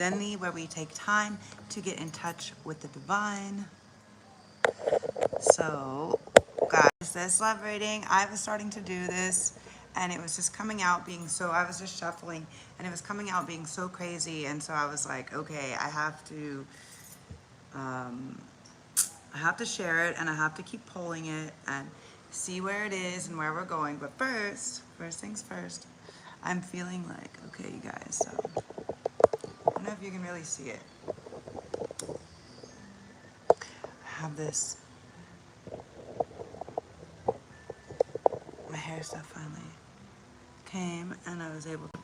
DivinityWithinThee, where we take time to get in touch with the divine. So, guys, this love reading, I was starting to do this, and it was just coming out being so, I was just shuffling, and it was coming out being so crazy, and so I was like, okay, I have to share it, and I have to keep pulling it, and see where it is, and where we're going. But first things first, I'm feeling like, okay, you guys, so, I don't know if you can really see it. I have this, my hair stuff finally came, and I was able to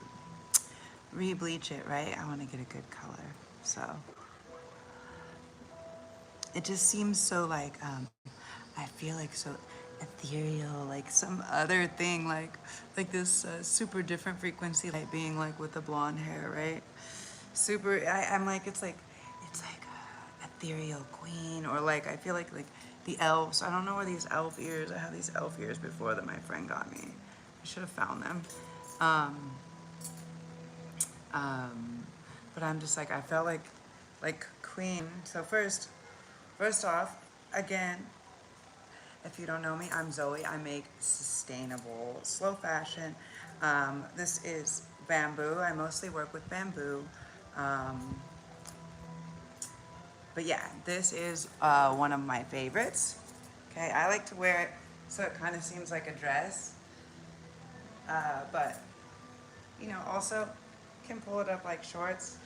re-bleach it, right? I want to get a good color, so it just seems so like, I feel like so ethereal, like some other thing, like this super different frequency, like being like with the blonde hair, right? Super, I'm like, it's like ethereal queen, or like, I feel like the elves. I don't know where these elf ears, I had these elf ears before that my friend got me. I should have found them. But I'm just like, I felt like queen. So first off, again, if you don't know me, I'm Zoe. I make sustainable, slow fashion. This is bamboo. I mostly work with bamboo. But yeah, this is one of my favorites. Okay, I like to wear it so it kind of seems like a dress. But, you know, also can pull it up like shorts.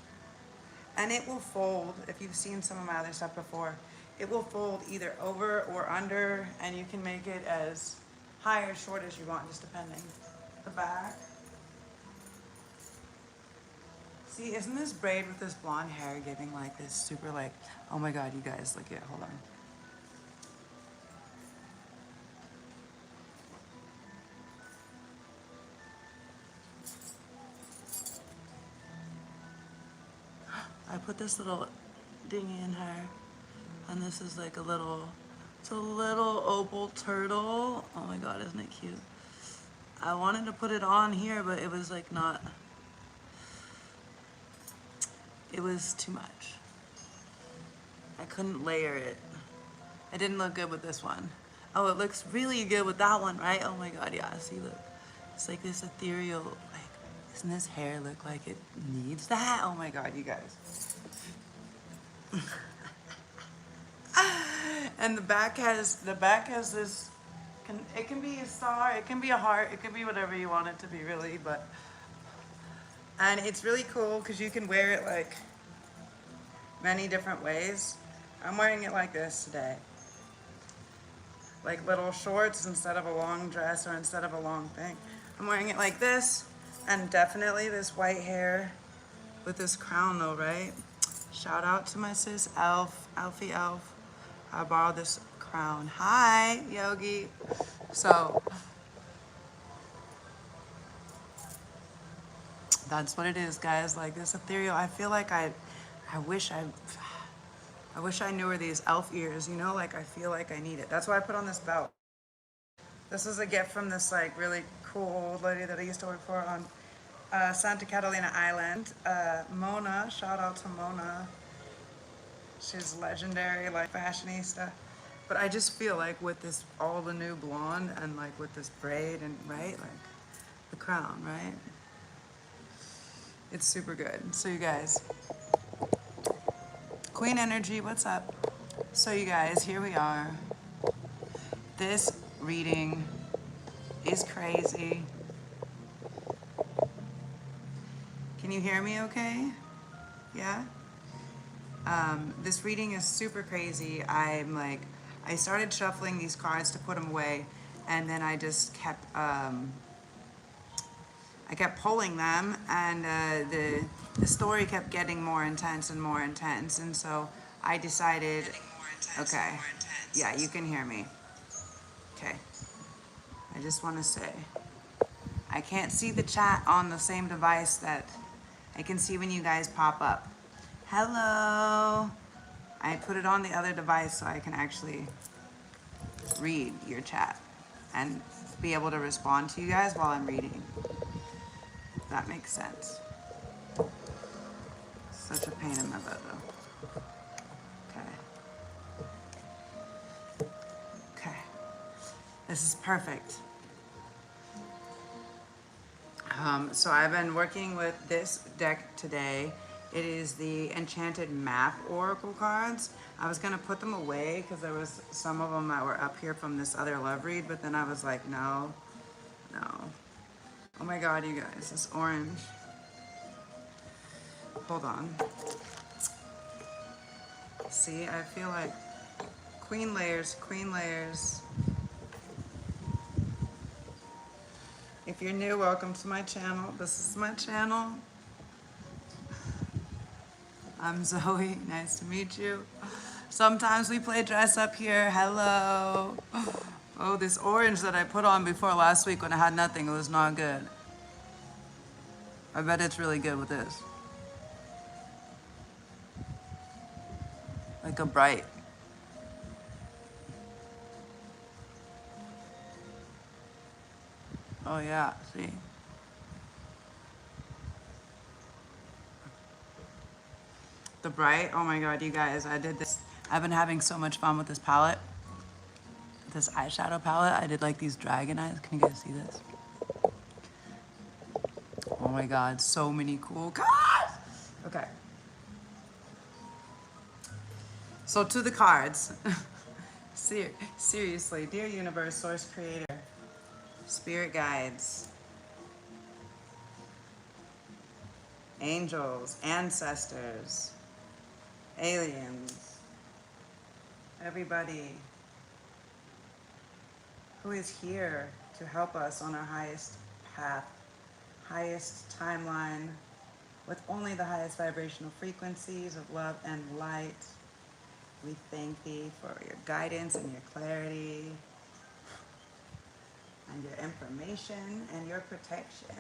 And it will fold, if you've seen some of my other stuff before, it will fold either over or under, and you can make it as high or short as you want, just depending. The back. See, isn't this braid with this blonde hair giving like this super like, oh my god, you guys, look at, hold on. I put this little dingy in her, and this is like a little, it's a little opal turtle. Oh my god, isn't it cute? I wanted to put it on here, but it was like not, it was too much. I couldn't layer it. It didn't look good with this one. Oh, it looks really good with that one, right? Oh my god, yeah, see, look. It's like this ethereal, like, doesn't this hair look like it needs that? Oh my god, you guys. And the back has this, it can be a star, it can be a heart, it can be whatever you want it to be, really, but, and it's really cool because you can wear it like many different ways. I'm wearing it like this today. Like little shorts instead of a long dress, or instead of a long thing. I'm wearing it like this, and definitely this white hair with this crown though, right? Shout out to my sis Elf, Alfie Elf. I borrowed this crown. Hi, Yogi. So, that's what it is, guys. Like this ethereal, I feel like I wish I knew where these elf ears, you know, like I feel like I need it. That's why I put on this belt. This is a gift from this like really cool old lady that I used to work for on Santa Catalina Island. Mona, shout out to Mona. She's legendary, like fashionista. But I just feel like with this, all the new blonde, and like with this braid, and right, like the crown, right? It's super good. So you guys, Queen energy, what's up? So you guys, here we are. This reading is crazy. Can you hear me okay? Yeah? This reading is super crazy. I started shuffling these cards to put them away, and then I just kept, I kept pulling them, and the story kept getting more intense and more intense, and so I decided, okay, yeah, you can hear me. Okay, I just want to say, I can't see the chat on the same device that I can see when you guys pop up. Hello. I put it on the other device so I can actually read your chat and be able to respond to you guys while I'm reading. If that makes sense. Such a pain in my butt though. Okay. Okay. This is perfect. So I've been working with this deck today. It is the Enchanted Map Oracle cards. I was gonna put them away because there was some of them that were up here from this other love read, but then I was like, no. Oh my God, you guys, this orange. Hold on. See, I feel like queen layers, queen layers. If you're new, welcome to my channel. This is my channel. I'm Zoe, nice to meet you. Sometimes we play dress up here, hello. Oh, this orange that I put on before last week when I had nothing, it was not good. I bet it's really good with this. Like a bright. Oh yeah, see? The bright, oh my God, you guys, I did this. I've been having so much fun with this palette. This eyeshadow palette. I did like these dragon eyes. Can you guys see this? Oh my God, so many cool cards. Okay. So to the cards. Seriously, dear universe, source creator, spirit guides, angels, ancestors, aliens, everybody who is here to help us on our highest path, highest timeline, with only the highest vibrational frequencies of love and light. We thank thee for your guidance and your clarity and your information and your protection.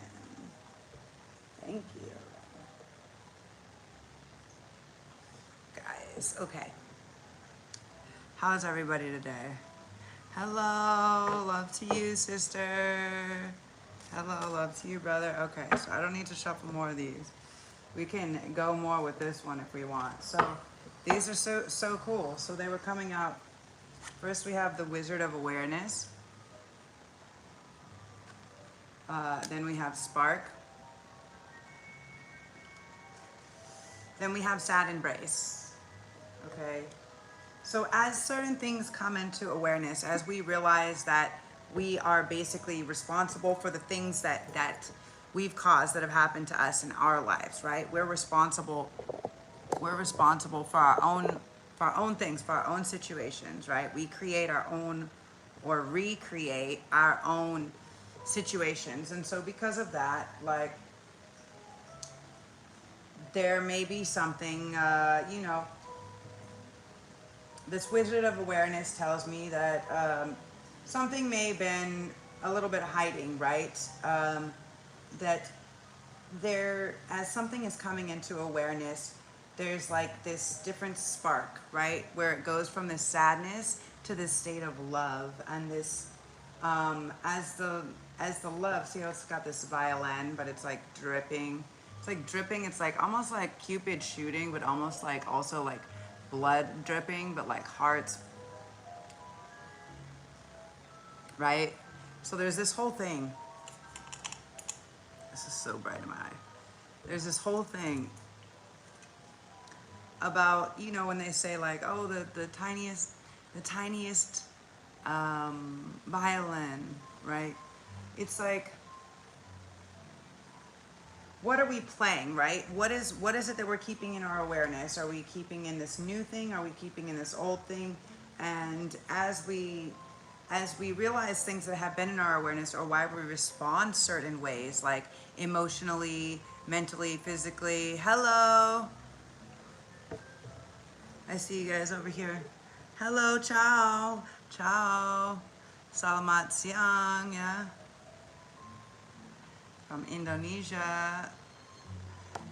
Thank you. Guys, okay. How's everybody today? Hello, love to you, sister. Hello, love to you, brother. Okay, so I don't need to shuffle more of these. We can go more with this one if we want. So these are so cool. So they were coming out. First we have the Wizard of Awareness. Then we have Spark. Then we have Sad Embrace. Okay. So as certain things come into awareness, as we realize that we are basically responsible for the things that we've caused that have happened to us in our lives, right? We're responsible for our own things, for our own situations, right? We create our own or recreate our own situations. And so because of that, like, there may be something, you know, this Wizard of Awareness tells me that something may have been a little bit hiding, right? That there, as something is coming into awareness, there's like this different spark, right? Where it goes from this sadness to this state of love, and this, as the love, see how it's got this violin, but it's like dripping. It's like dripping, it's like almost like Cupid shooting, but almost like also like blood dripping, but like hearts, right? So there's this whole thing. This is so bright in my eye. There's this whole thing about, you know, when they say like, oh, the tiniest violin, right? It's like, what are we playing, right? What is it that we're keeping in our awareness? Are we keeping in this new thing? Are we keeping in this old thing? And as we realize things that have been in our awareness, or why we respond certain ways, like emotionally, mentally, physically. Hello. I see you guys over here. Hello, ciao. Ciao. Salamat siang, yeah. From Indonesia.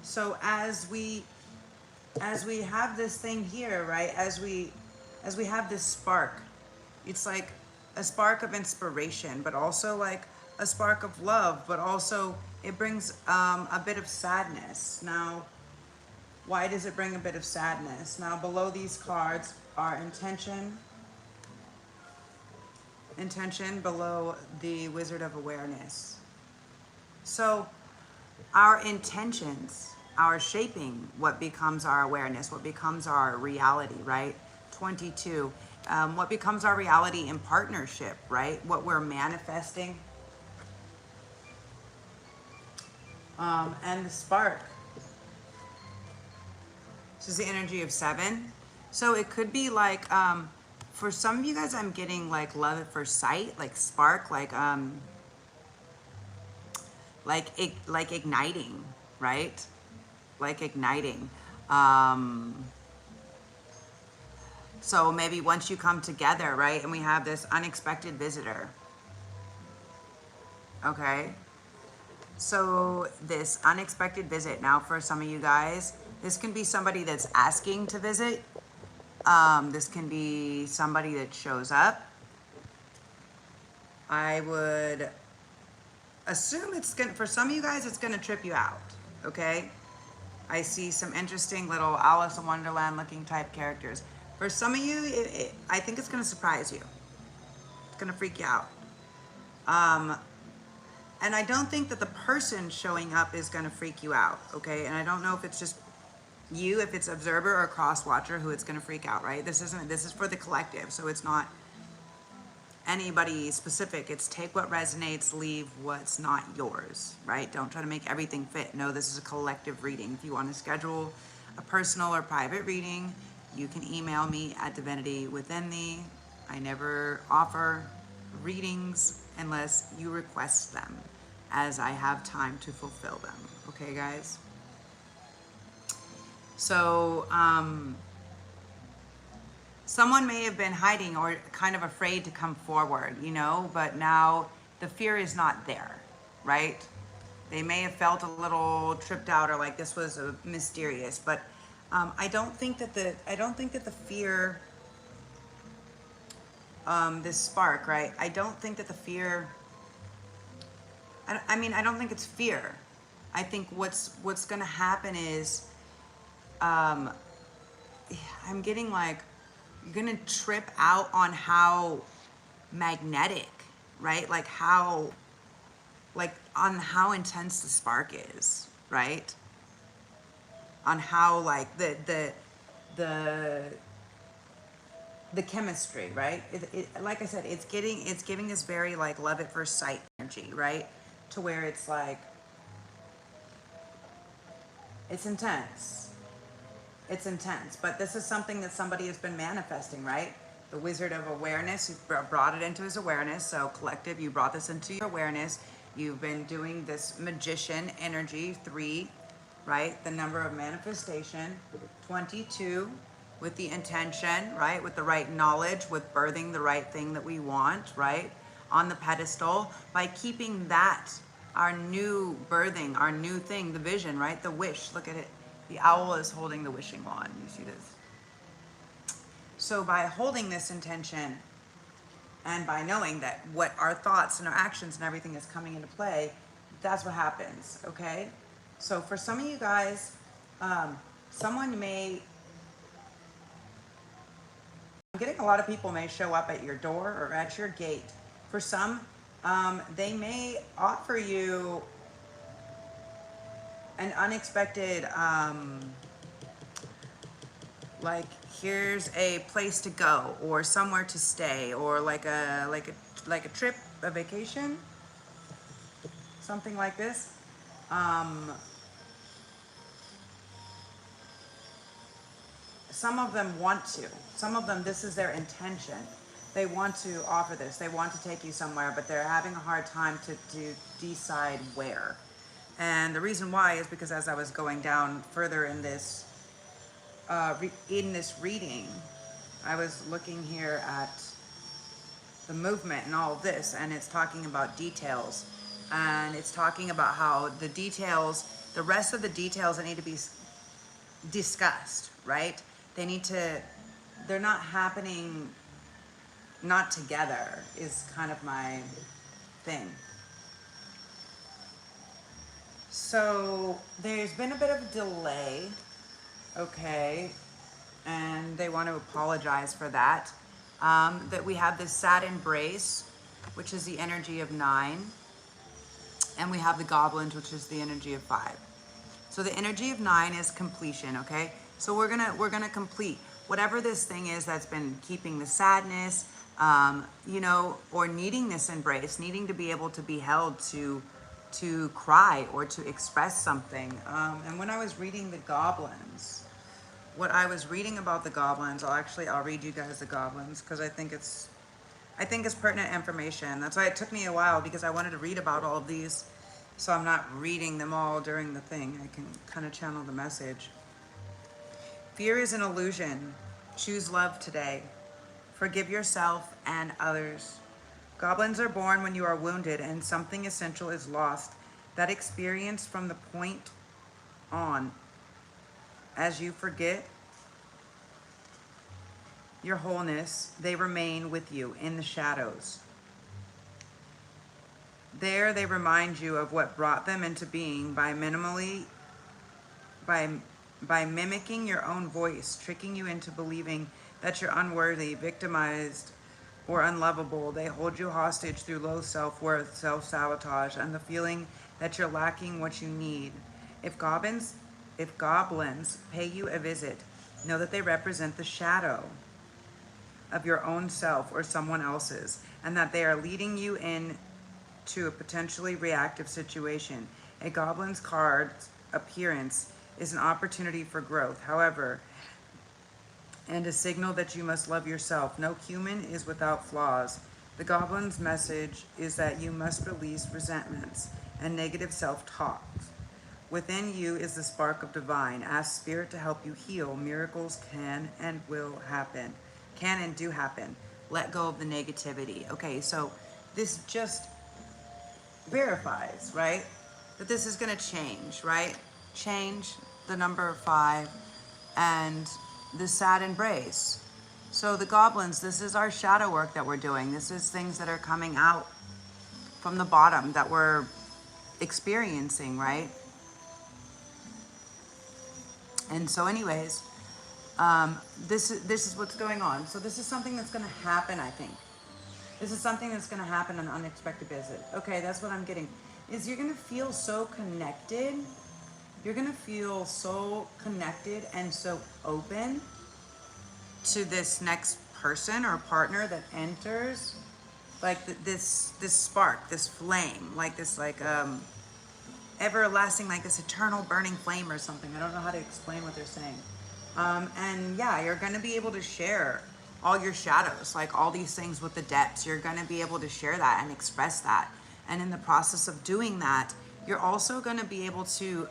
So as we have this thing here, right? As we have this spark, it's like a spark of inspiration, but also like a spark of love, but also it brings a bit of sadness. Now, Why does it bring a bit of sadness? Now below these cards are intention below the Wizard of Awareness. So our intentions are shaping what becomes our awareness, what becomes our reality, right? 22, what becomes our reality in partnership, right? What we're manifesting. And the spark. This is the energy of 7. So it could be like, for some of you guys, I'm getting like love at first sight, like spark, like igniting, right? Like igniting. So maybe once you come together, right? And we have this unexpected visitor. Okay. So this unexpected visit, now for some of you guys, this can be somebody that's asking to visit. This can be somebody that shows up. I would assume it's gonna, for some of you guys, it's gonna trip you out, okay? I see some interesting little Alice in Wonderland looking type characters. For some of you, I think it's gonna surprise you. It's gonna freak you out. And I don't think that the person showing up is gonna freak you out, okay? And I don't know if it's just you, if it's observer or cross watcher who it's gonna freak out, right? This is for the collective, so it's not anybody specific. It's take what resonates, leave what's not yours, right? Don't try to make everything fit. No, this is a collective reading. If you want to schedule a personal or private reading, you can email me at DivinityWithinThee. I never offer readings unless you request them, as I have time to fulfill them. Okay, guys? So, someone may have been hiding or kind of afraid to come forward, you know, but now the fear is not there, right? They may have felt a little tripped out or like this was mysterious, but I don't think that the fear, this spark, right? I don't think that the fear, I mean, I don't think it's fear. I think what's gonna happen is, I'm getting like, you're gonna trip out on how magnetic, right? Like how, like on how intense the spark is, right? On how like the chemistry, right? Like I said, it's giving this very like love at first sight energy, right? To where it's like, it's intense. It's intense, but this is something that somebody has been manifesting, right? The Wizard of Awareness, you brought it into his awareness. So collective, you brought this into your awareness. You've been doing this magician energy, 3, right? The number of manifestation, 22, with the intention, right? With the right knowledge, with birthing the right thing that we want, right? On the pedestal, by keeping that, our new birthing, our new thing, the vision, right? The wish, look at it. The owl is holding the wishing wand. You see this? So by holding this intention and by knowing that what our thoughts and our actions and everything is coming into play, that's what happens, okay? So for some of you guys, someone may, I'm getting a lot of people may show up at your door or at your gate. For some, they may offer you an unexpected, like here's a place to go or somewhere to stay, or like a trip, a vacation, something like this. Some of them want to. Some of them, this is their intention. They want to offer this. They want to take you somewhere, but they're having a hard time to decide where. And the reason why is because as I was going down further in this reading, I was looking here at the movement and all of this, and it's talking about details, and it's talking about how the details, the rest of the details that need to be discussed, right? They're not happening, not together is kind of my thing. So there's been a bit of a delay Okay. And they want to apologize for that. That we have this sad embrace, which is the energy of 9. And we have the goblins, which is the energy of 5. So the energy of 9 is completion, okay? So we're gonna complete whatever this thing is that's been keeping the sadness, you know, or needing this embrace, needing to be able to be held, to cry or to express something. And when I was reading the goblins, what I was reading about the goblins, I'll read you guys the goblins because I think it's pertinent information. That's why it took me a while, because I wanted to read about all of these, so I'm not reading them all during the thing. I can kind of channel the message. Fear is an illusion. Choose love today. Forgive yourself and others. Goblins are born when you are wounded and something essential is lost. That experience from the point on. As you forget your wholeness, they remain with you in the shadows. There they remind you of what brought them into being by mimicking your own voice, tricking you into believing that you're unworthy, victimized, or unlovable. They hold you hostage through low self-worth, self-sabotage, and the feeling that you're lacking what you need. If goblins pay you a visit, know that they represent the shadow of your own self or someone else's, and that they are leading you into a potentially reactive situation. A goblin's card's appearance is an opportunity for growth, however, and a signal that you must love yourself. No human is without flaws. The goblin's message is that you must release resentments and negative self-talk. Within you is the spark of divine. Ask Spirit to help you heal. Miracles can and will happen. Can and do happen. Let go of the negativity. Okay, so this just verifies, right, that this is going to change, right? Change the number 5 and the sad embrace. So the goblins, this is our shadow work that we're doing. This is things that are coming out from the bottom that we're experiencing, right? And so anyways, this is what's going on. So this is something that's going to happen, I think. This is something that's going to happen, an unexpected visit. Okay, that's what I'm getting. Is you're going to feel so connected. You're going to feel so connected and so open to this next person or partner that enters. Like this spark, this flame, like this everlasting, like this eternal burning flame or something. I don't know how to explain what they're saying. And yeah, you're going to be able to share all your shadows, like all these things with the depths. You're going to be able to share that and express that. And in the process of doing that, you're also going to be able to,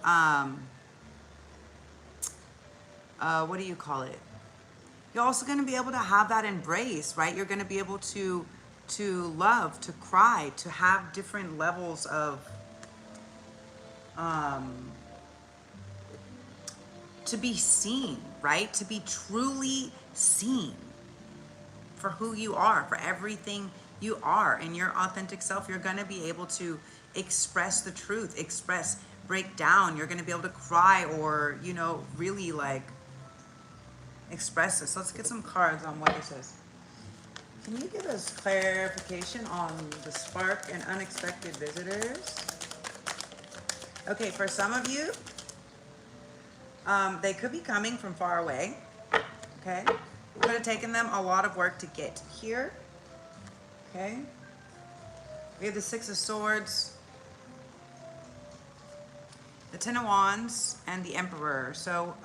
what do you call it? You're also going to be able to have that embrace, right? You're going to be able to love, to cry, to have different levels of, to be seen, right? To be truly seen for who you are, for everything you are, and your authentic self. You're going to be able to express the truth, break down. You're going to be able to cry or, you know, really like express this. Let's get some cards on what this is. Can you give us clarification on the spark and unexpected visitors? Okay, for some of you, they could be coming from far away, okay? It could have taken them a lot of work to get here, okay? We have the 6 of Swords, the 10 of Wands, and the Emperor. So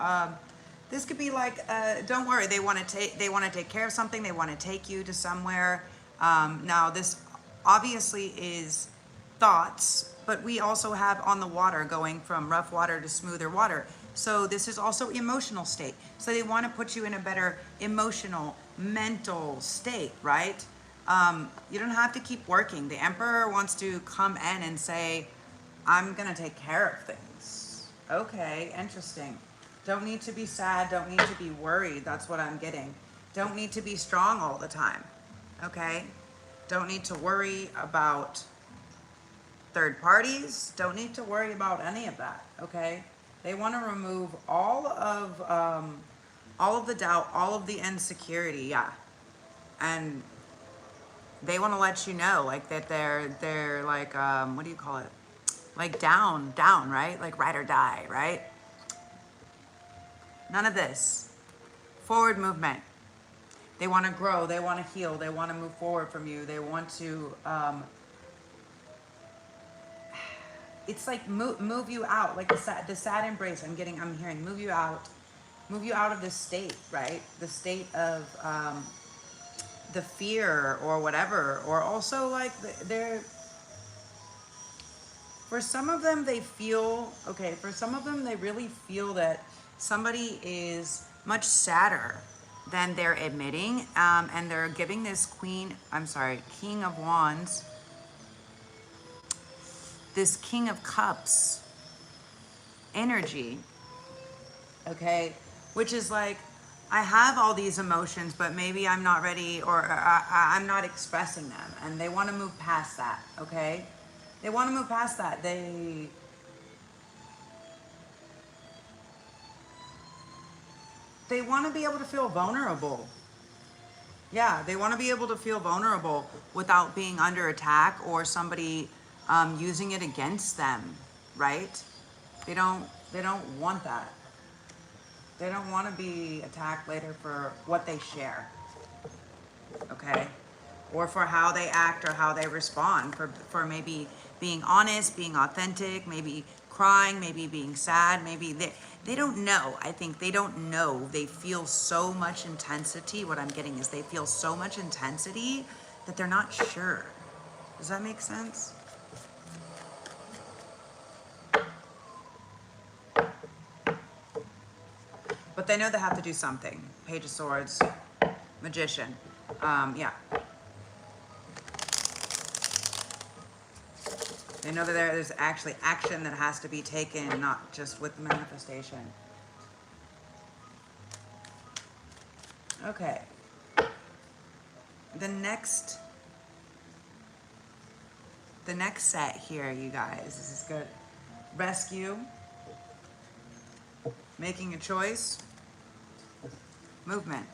this could be like, don't worry, they want to take care of something. They want to take you to somewhere. Now this obviously is thoughts, but we also have on the water going from rough water to smoother water. So this is also emotional state. So they want to put you in a better emotional, mental state, right? You don't have to keep working. The Emperor wants to come in and say, I'm going to take care of things. Okay, interesting. Don't need to be sad. Don't need to be worried. That's what I'm getting. Don't need to be strong all the time. Okay? Don't need to worry about third parties. Don't need to worry about any of that. Okay? They want to remove all of the doubt, all of the insecurity, yeah. And they want to let you know, like, that they're like, what do you call it? Like down, right? Like ride or die, right? None of this. Forward movement. They want to grow. They want to heal. They want to move forward from you. They want to, it's like move you out, like the sad embrace. I'm hearing move you out of this state, right? The state of the fear or whatever, or also like they're, for some of them they feel, okay, for some of them they really feel that somebody is much sadder than they're admitting, and they're giving this King of Wands, this King of Cups energy, okay, which is like, I have all these emotions, but maybe I'm not ready, or I'm not expressing them, and they want to move past that, okay? They want to move past that. They want to be able to feel vulnerable. Yeah, they want to be able to feel vulnerable without being under attack or somebody using it against them, right? They don't want that. They don't want to be attacked later for what they share, okay? Or for how they act or how they respond, for maybe being honest, being authentic, maybe crying, maybe being sad, maybe they don't know. I think they don't know. They feel so much intensity. What I'm getting is they feel so much intensity that they're not sure. Does that make sense? But they know they have to do something. Page of Swords, Magician. Yeah. They know that there's actually action that has to be taken, not just with the manifestation. Okay. The next set here, you guys, this is good. Rescue. Making a choice. Movement.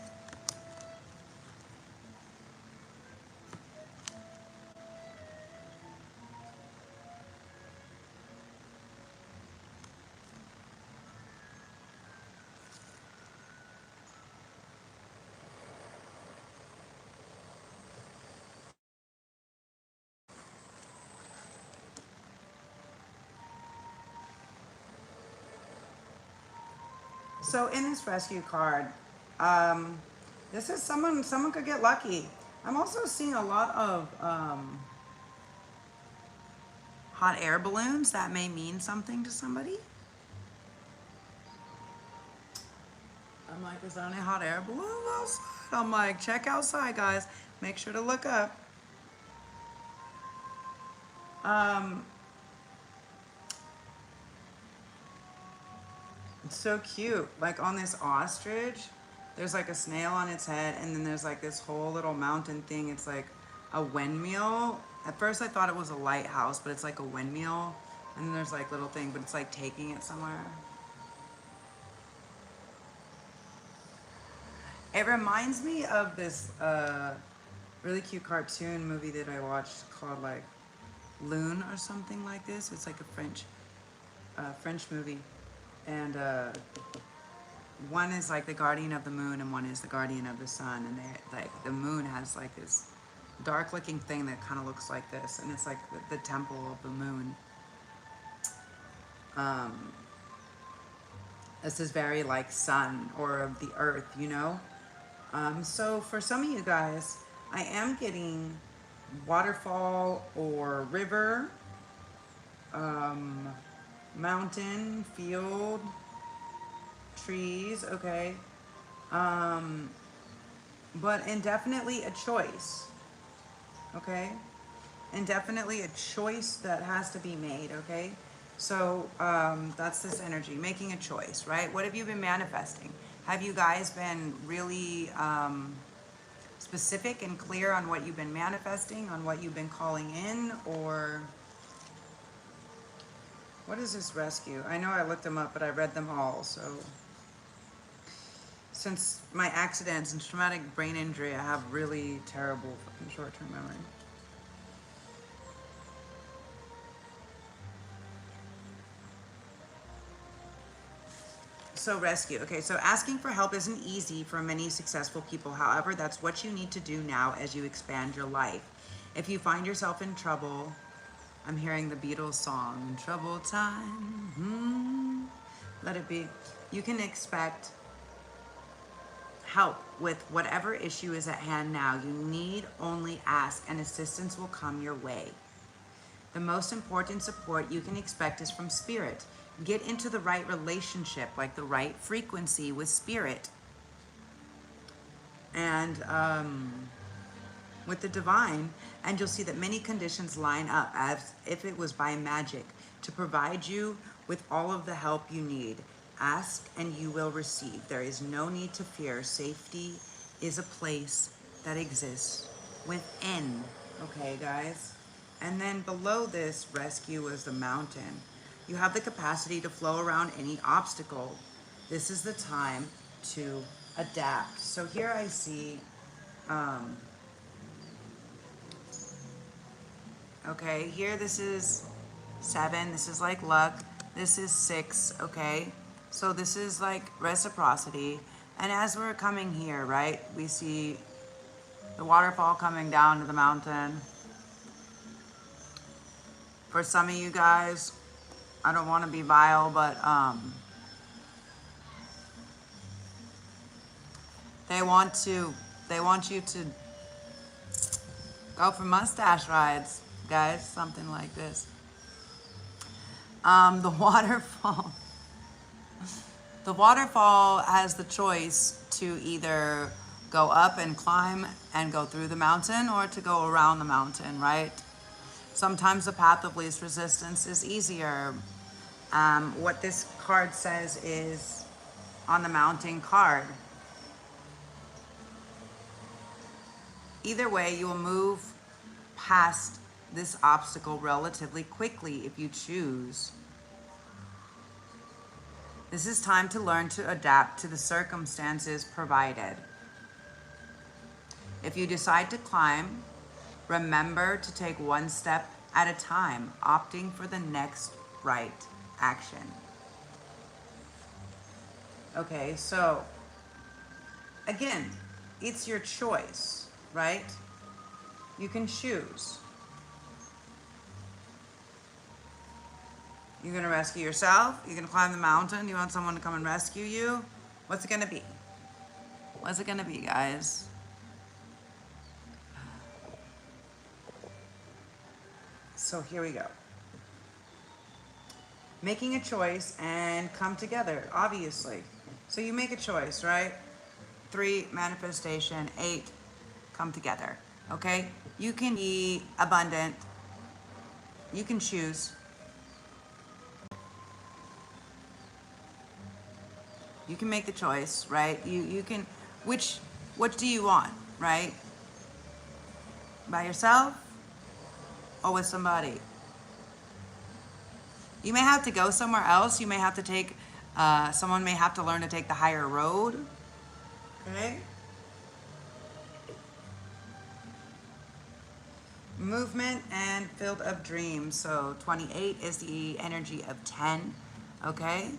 So in this rescue card, this is someone could get lucky. I'm also seeing a lot of hot air balloons. That may mean something to somebody. I'm like, is there any hot air balloons outside? I'm like, check outside, guys. Make sure to look up. It's so cute. Like on this ostrich, there's like a snail on its head, and then there's like this whole little mountain thing. It's like a windmill. At first I thought it was a lighthouse, but it's like a windmill. And then there's like little thing, but it's like taking it somewhere. It reminds me of this really cute cartoon movie that I watched called like Loon or something like this. It's like a French movie. And one is like the guardian of the moon and one is the guardian of the sun. And they like, the moon has like this dark looking thing that kind of looks like this. And it's like the temple of the moon. This is very like sun or of the earth, you know? So for some of you guys, I am getting waterfall or river, mountain, field, trees, okay. But indefinitely a choice, okay? Indefinitely a choice that has to be made, okay? So that's this energy, making a choice, right? What have you been manifesting? Have you guys been really specific and clear on what you've been manifesting, on what you've been calling in, or What is this rescue? I know I looked them up, but I read them all, so. Since my accidents and traumatic brain injury, I have really terrible fucking short-term memory. So rescue. Okay, so asking for help isn't easy for many successful people. However, that's what you need to do now as you expand your life. If you find yourself in trouble, I'm hearing the Beatles song, "Trouble Time," let it be. You can expect help with whatever issue is at hand now. You need only ask and assistance will come your way. The most important support you can expect is from spirit. Get into the right relationship, like the right frequency with spirit. And with the divine, and you'll see that many conditions line up as if it was by magic to provide you with all of the help you need. Ask and you will receive. There is no need to fear. Safety is a place that exists within. Okay, guys? And then below this rescue is the mountain. You have the capacity to flow around any obstacle. This is the time to adapt. So here I see, okay, here this is 7. This is like luck. This is 6, okay? So this is like reciprocity. And as we're coming here, right, we see the waterfall coming down to the mountain. For some of you guys, I don't want to be vile, but they want you to go for mustache rides, guys, something like this. The waterfall. The waterfall has the choice to either go up and climb and go through the mountain or to go around the mountain, right? Sometimes the path of least resistance is easier. What this card says is on the mountain card. Either way, you will move past this obstacle relatively quickly if you choose. This is time to learn to adapt to the circumstances provided. If you decide to climb, remember to take one step at a time, opting for the next right action. Okay, so again, it's your choice, right? You can choose. You're gonna rescue yourself? You're gonna climb the mountain? You want someone to come and rescue you? What's it gonna be? What's it gonna be, guys? So here we go. Making a choice and come together, obviously. So you make a choice, right? 3, manifestation. 8, come together, okay? You can be abundant. You can choose. You can make the choice, right? You can, what do you want, right? By yourself or with somebody? You may have to go somewhere else. You may have to take, someone may have to learn to take the higher road, okay? Movement and field of dreams. So 28 is the energy of 10, okay?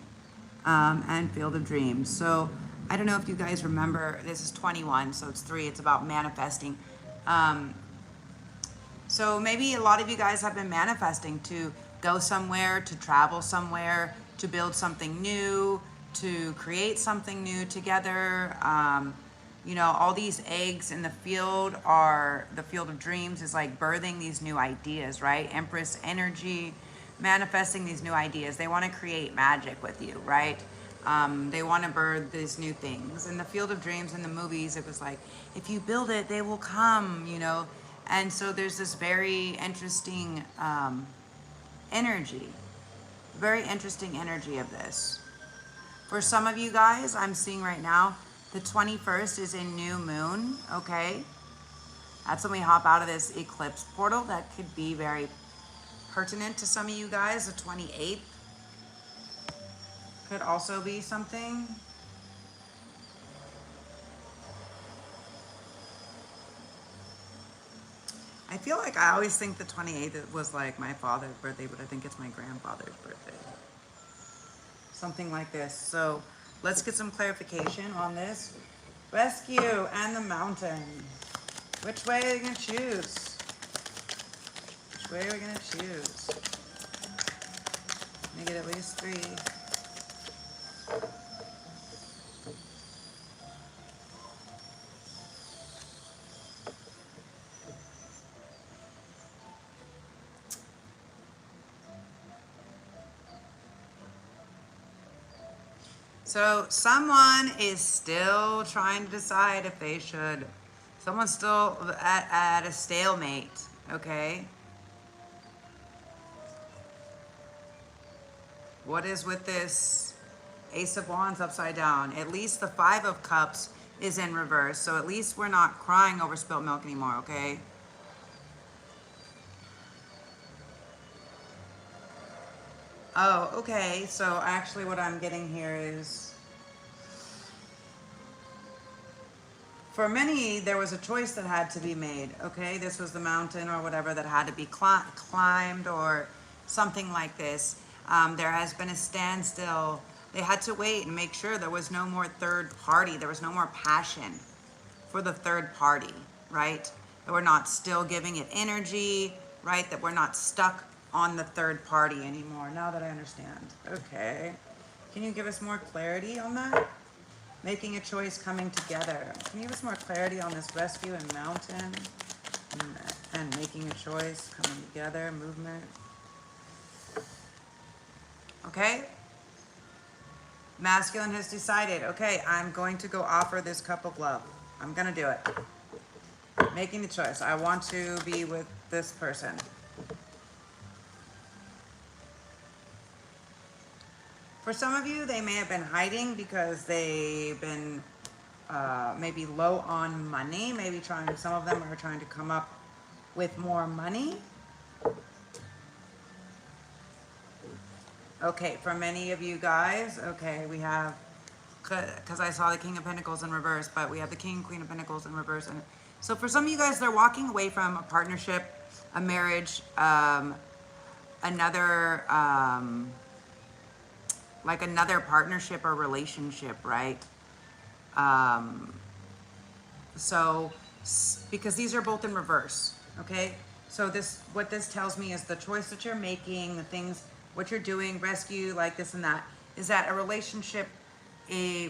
And field of dreams. So I don't know if you guys remember, this is 21, so it's 3, it's about manifesting. So maybe a lot of you guys have been manifesting to go somewhere, to travel somewhere, to build something new, to create something new together. You know, all these eggs in the field are, the field of dreams is like birthing these new ideas, right? Empress energy, manifesting these new ideas. They want to create magic with you, right? They want to birth these new things. In the field of dreams in the movies, it was like, if you build it, they will come, you know? And so there's this very interesting energy, very interesting energy of this. For some of you guys, I'm seeing right now, the 21st is a new moon, okay? That's when we hop out of this eclipse portal. That could be very pertinent to some of you guys. The 28th could also be something. I feel like I always think the 28th was like my father's birthday, but I think it's my grandfather's birthday. Something like this. So let's get some clarification on this. Rescue and the mountain. Which way are you going to choose? Which way are we going to choose? Make it at least 3. So someone is still trying to decide if they should. Someone's still at a stalemate, okay? What is with this Ace of Wands upside down? At least the 5 of Cups is in reverse. So at least we're not crying over spilt milk anymore, okay? Oh, okay. So actually what I'm getting here is, for many, there was a choice that had to be made, okay? This was the mountain or whatever that had to be climbed or something like this. There has been a standstill. They had to wait and make sure there was no more third party. There was no more passion for the third party, right? That we're not still giving it energy, right? That we're not stuck on the third party anymore. Now that I understand. Okay. Can you give us more clarity on that? Making a choice, coming together. Can you give us more clarity on this rescue and mountain? And making a choice, coming together, movement. Okay? Masculine has decided, okay, I'm going to go offer this cup of love. I'm going to do it. Making the choice. I want to be with this person. For some of you, they may have been hiding because they've been maybe low on money. Maybe some of them are trying to come up with more money. Okay, for many of you guys, okay, we have, because I saw the King of Pentacles in reverse, but we have the King and Queen of Pentacles in reverse. And so for some of you guys, they're walking away from a partnership, a marriage, another partnership or relationship, right? So, because these are both in reverse, okay? So what this tells me is the choice that you're making, the things, what you're doing, rescue, like this and that, is that a relationship,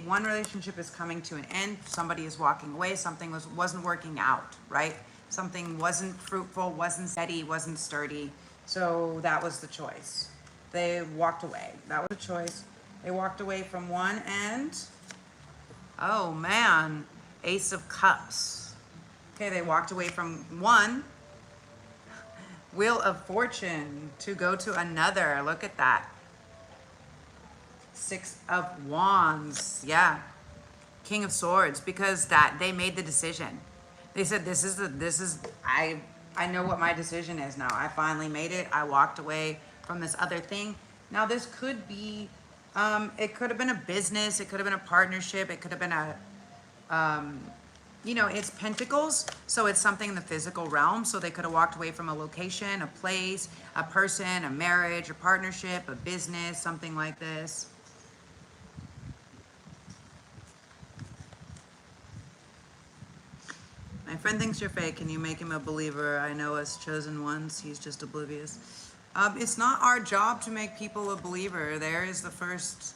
one relationship is coming to an end, somebody is walking away, something wasn't working out, right? Something wasn't fruitful, wasn't steady, wasn't sturdy. So that was the choice. They walked away. That was a choice. They walked away from one, and oh man, Ace of Cups. Okay, they walked away from one. Wheel of Fortune to go to another. Look at that. 6 of Wands. Yeah. King of Swords, because they made the decision. They said I know what my decision is now. I finally made it. I walked away from this other thing. Now this could be it could have been a business, it could have been a partnership, it could have been a it's Pentacles, so it's something in the physical realm. So they could have walked away from a location, a place, a person, a marriage, a partnership, a business, something like this. My friend thinks you're fake. Can you make him a believer? I know us chosen ones, he's just oblivious. It's not our job to make people a believer. There is the first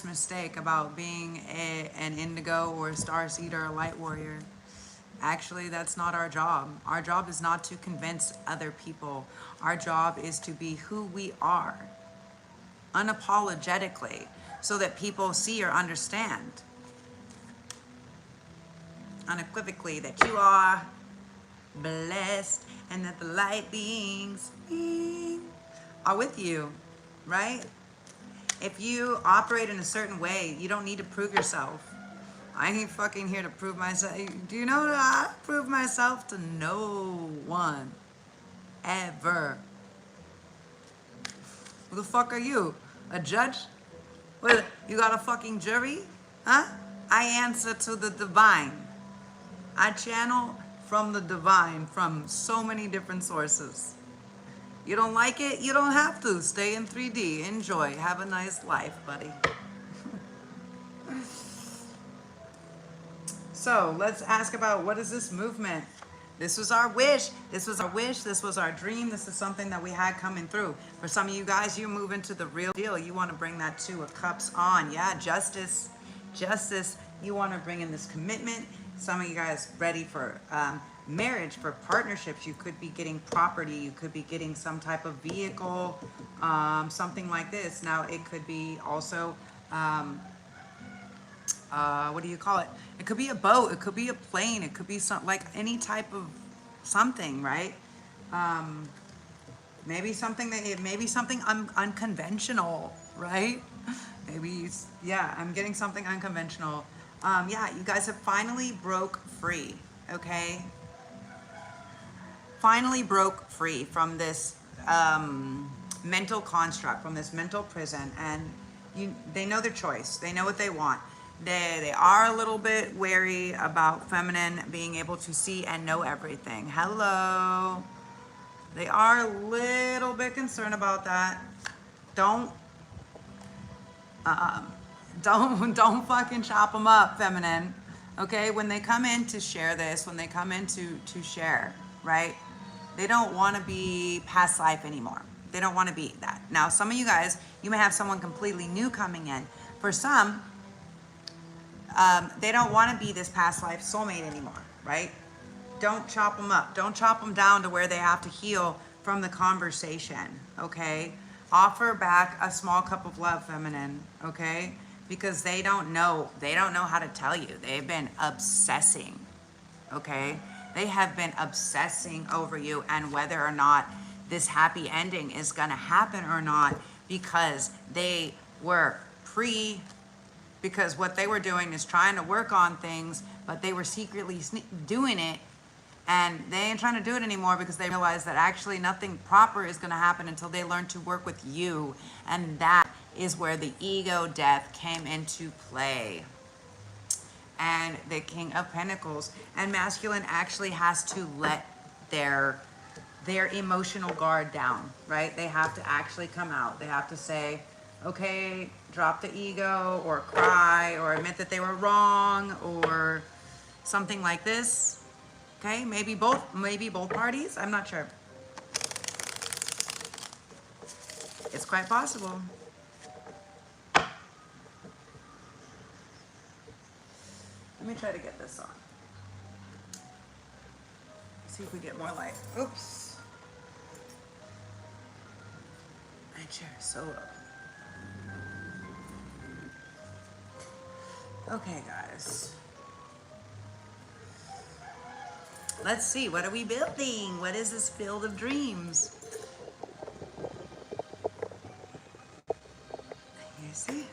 mistake about being an indigo or a star seed or a light warrior. Actually, that's not our job. Our job is not to convince other people. Our job is to be who we are, unapologetically, so that people see or understand unequivocally that you are blessed and that the light beings are with you, right? If you operate in a certain way, you don't need to prove yourself. I ain't fucking here to prove myself. Do you know that I prove myself to no one ever? Who the fuck are you? A judge? What, you got a fucking jury? Huh? I answer to the divine. I channel from the divine from so many different sources. You don't like it? You don't have to. Stay in 3D. Enjoy. Have a nice life, buddy. So let's ask about, what is this movement? This was our wish. This was our wish. This was our dream. This is something that we had coming through. For some of you guys, you move into the real deal. You want to bring that Two of Cups on. Yeah, justice. Justice. You want to bring in this commitment. Some of you guys ready for marriage, for partnerships. You could be getting property. You could be getting some type of vehicle, something like this. Now, it could be also... what do you call it? It could be a boat, it could be a plane, it could be like any type of something, right? Maybe something unconventional, right? Maybe, yeah, I'm getting something unconventional. Yeah, you guys have finally broke free, okay? Finally broke free from this mental construct, from this mental prison, and they know their choice. They know what they want. They are a little bit wary about feminine being able to see and know everything. Hello. They are a little bit concerned about that. Don't fucking chop them up, feminine. Okay, when they come in to share this, when they come in to share, right? They don't want to be past life anymore. They don't want to be that. Now, some of you guys, you may have someone completely new coming in. For some, they don't want to be this past life soulmate anymore, right? Don't chop them up. Don't chop them down to where they have to heal from the conversation, okay? Offer back a small cup of love, feminine, okay? Because they don't know how to tell you. They've been obsessing, okay? They have been obsessing over you and whether or not this happy ending is going to happen or not, because they were because what they were doing is trying to work on things, but they were secretly doing it, and they ain't trying to do it anymore because they realize that actually nothing proper is going to happen until they learn to work with you. And that is where the ego death came into play. And the King of Pentacles and masculine actually has to let their emotional guard down, right? They have to actually come out. They have to say, okay, drop the ego, or cry, or admit that they were wrong, or something like this. Okay, maybe both parties. I'm not sure. It's quite possible. Let me try to get this on. See if we get more light. Oops. My chair is so low. Okay, guys. Let's see. What are we building? What is this field of dreams? You see?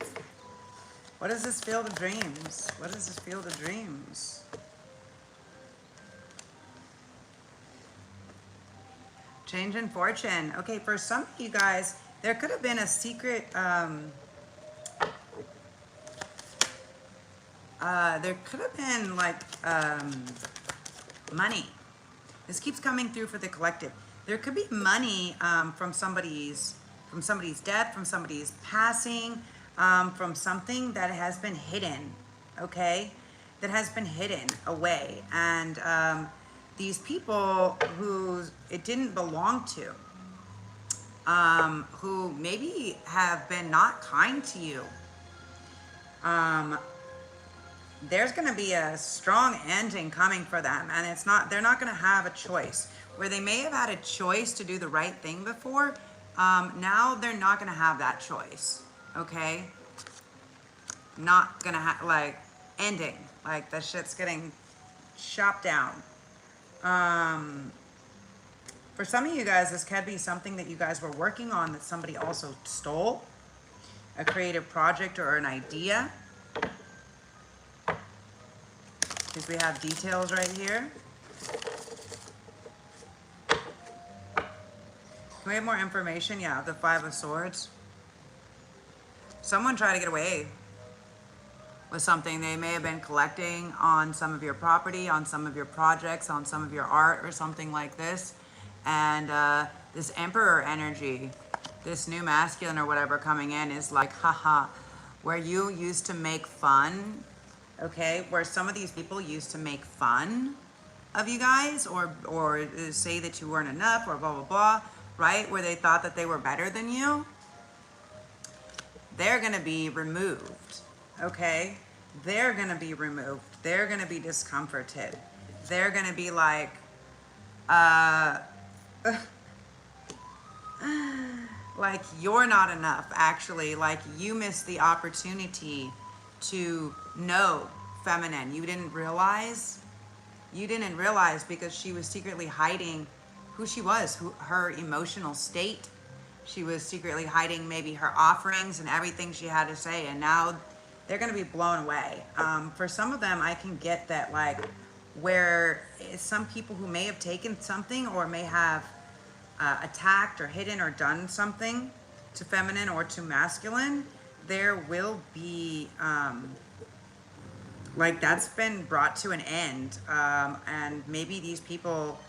What is this field of dreams? What is this field of dreams? Change in fortune. Okay, for some of you guys, there could have been a secret, there could have been like money. This keeps coming through for the collective. There could be money from somebody's death, from somebody's passing, from something that has been hidden, okay? That has been hidden away. And these people who it didn't belong to, who maybe have been not kind to you, there's going to be a strong ending coming for them, and they're not going to have a choice. Where they may have had a choice to do the right thing before, now they're not going to have that choice, okay? Not going to have, like, ending. Like, the shit's getting chopped down. For some of you guys, this could be something that you guys were working on that somebody also stole. A creative project or an idea. Because we have details right here. Can we have more information? Yeah, the Five of Swords. someone tried to get away with something. They may have been collecting on some of your property, on some of your projects, on some of your art or something like this. And this Emperor energy, this new masculine or whatever coming in is like, haha, where you used to make fun, okay? Where some of these people used to make fun of you guys or say that you weren't enough or blah, blah, blah, right? Where they thought that they were better than you. They're gonna be removed, okay? They're gonna be removed. They're gonna be discomforted. They're gonna be like, like you're not enough, actually. Like you missed the opportunity to know feminine. You didn't realize because she was secretly hiding who she was, her emotional state. She was secretly hiding maybe her offerings and everything she had to say, and now they're going to be blown away. For some of them, I can get that, like, where some people who may have taken something or may have attacked or hidden or done something to feminine or to masculine, there will be, like, that's been brought to an end. And maybe these people,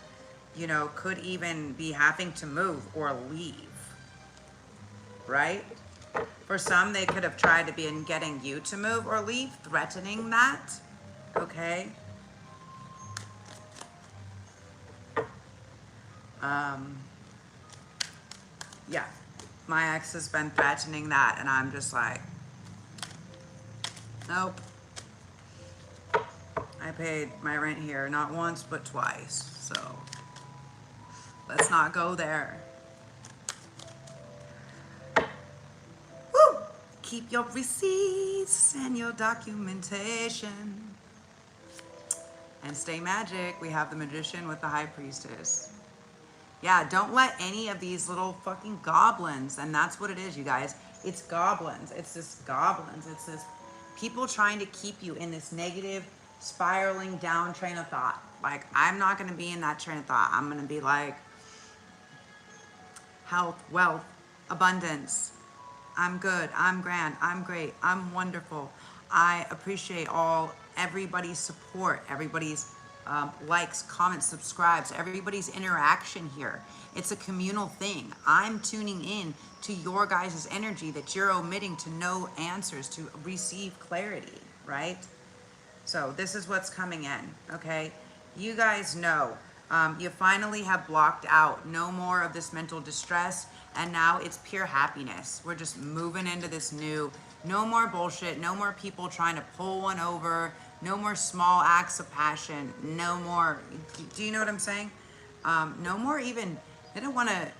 you know, could even be having to move or leave. Right? For some, they could have tried to be in getting you to move or leave, threatening that. Okay? Yeah. My ex has been threatening that, and I'm just like, nope. I paid my rent here not once, but twice. So, let's not go there. Keep your receipts and your documentation. And stay magic. We have the magician with the high priestess. Yeah, don't let any of these little fucking goblins, and that's what it is, you guys. It's goblins. It's this goblins. It's this people trying to keep you in this negative, spiraling down train of thought. Like, I'm not going to be in that train of thought. I'm going to be like, health, wealth, abundance. I'm good, I'm grand, I'm great, I'm wonderful. I appreciate everybody's support, everybody's likes, comments, subscribes, everybody's interaction here. It's a communal thing. I'm tuning in to your guys' energy that you're omitting to know answers, to receive clarity, right? So this is what's coming in, okay? You guys know, you finally have blocked out no more of this mental distress, and now it's pure happiness. We're just moving into this new, no more bullshit, no more people trying to pull one over, no more small acts of passion, no more, do you know what I'm saying? No more even, they don't want to,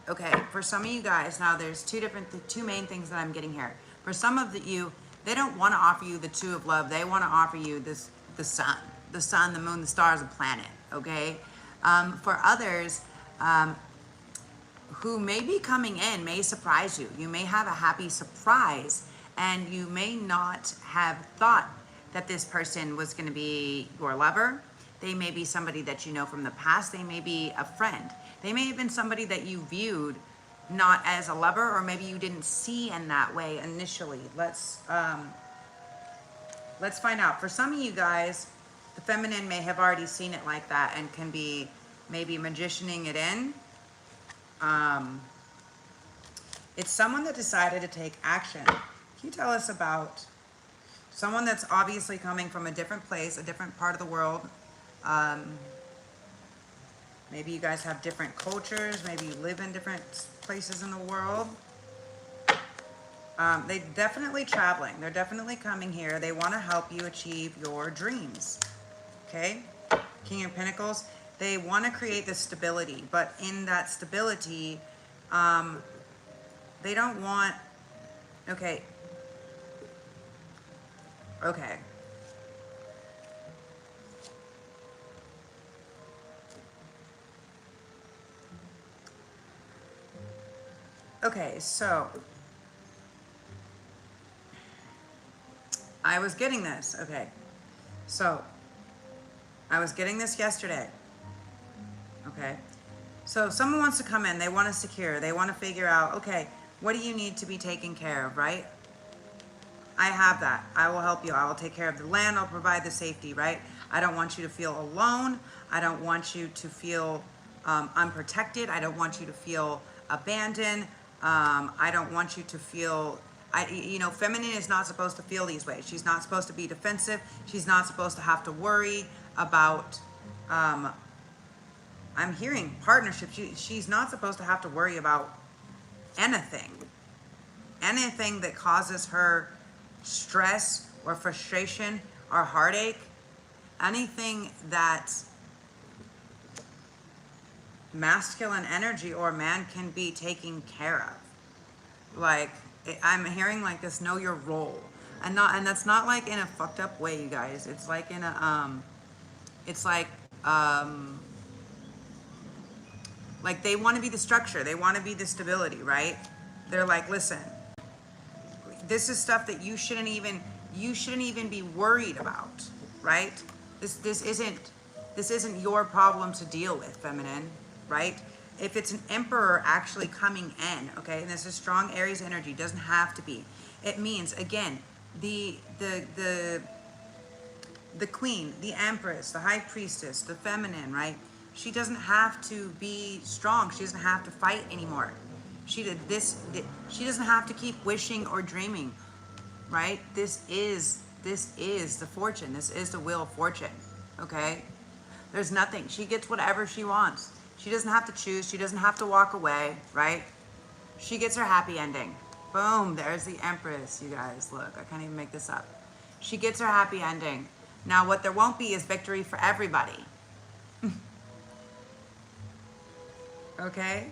okay, for some of you guys, now there's two main things that I'm getting here. For some of you, they don't want to offer you the two of love, they want to offer you the sun, the moon, the stars, the planet, okay? For others, who may be coming in may surprise you. You may have a happy surprise, and you may not have thought that this person was going to be your lover. They may be somebody that you know from the past. They may be a friend. They may have been somebody that you viewed not as a lover, or maybe you didn't see in that way initially. Let's find out. For some of you guys, the feminine may have already seen it like that and can be maybe magicianing it in. It's someone that decided to take action. Can you tell us about someone that's obviously coming from a different place, a different part of the world? Maybe you guys have different cultures. Maybe you live in different places in the world. They're definitely traveling. They're definitely coming here. They want to help you achieve your dreams. Okay? King of Pentacles. They want to create this stability, but in that stability, they don't want, okay. Okay, so, I was getting this, okay. So, I was getting this yesterday. Okay, so if someone wants to come in, they want to secure, they want to figure out, okay, What do you need to be taken care of, right? I have that. I will help you. I will take care of the land. I'll provide the safety, right? I don't want you to feel alone. I don't want you to feel unprotected. I don't want you to feel abandoned. I don't want you to feel, you know, feminine is not supposed to feel these ways. She's not supposed to be defensive. She's not supposed to have to worry about, I'm hearing partnership. She's not supposed to have to worry about anything. Anything that causes her stress or frustration or heartache, anything that masculine energy or man can be taken care of. Like, I'm hearing like this, know your role. And that's not like in a fucked up way, you guys. It's like in a, like they want to be the structure. They want to be the stability, right? They're like, listen, this is stuff that you shouldn't even be worried about, right? This isn't your problem to deal with, feminine, right? If it's an emperor actually coming in, okay, and this is strong Aries energy, doesn't have to be. It means, again, the queen, the empress, the high priestess, the feminine, right? She doesn't have to be strong. She doesn't have to fight anymore. She doesn't have to keep wishing or dreaming, right? This is the fortune. This is the wheel of fortune, okay? There's nothing. She gets whatever she wants. She doesn't have to choose. She doesn't have to walk away, right? She gets her happy ending. Boom, there's the Empress, you guys. Look, I can't even make this up. She gets her happy ending. Now, what there won't be is victory for everybody. Okay?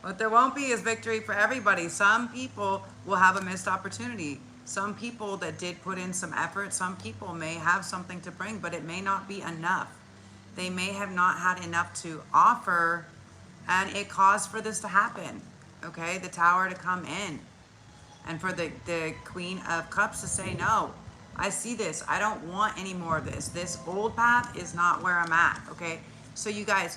What there won't be is victory for everybody. Some people will have a missed opportunity. Some people that did put in some effort, some people may have something to bring, but it may not be enough. They may have not had enough to offer, and it caused for this to happen. Okay, the Tower to come in. And for the Queen of Cups to say, no, I see this. I don't want any more of this. This old path is not where I'm at, okay? So you guys,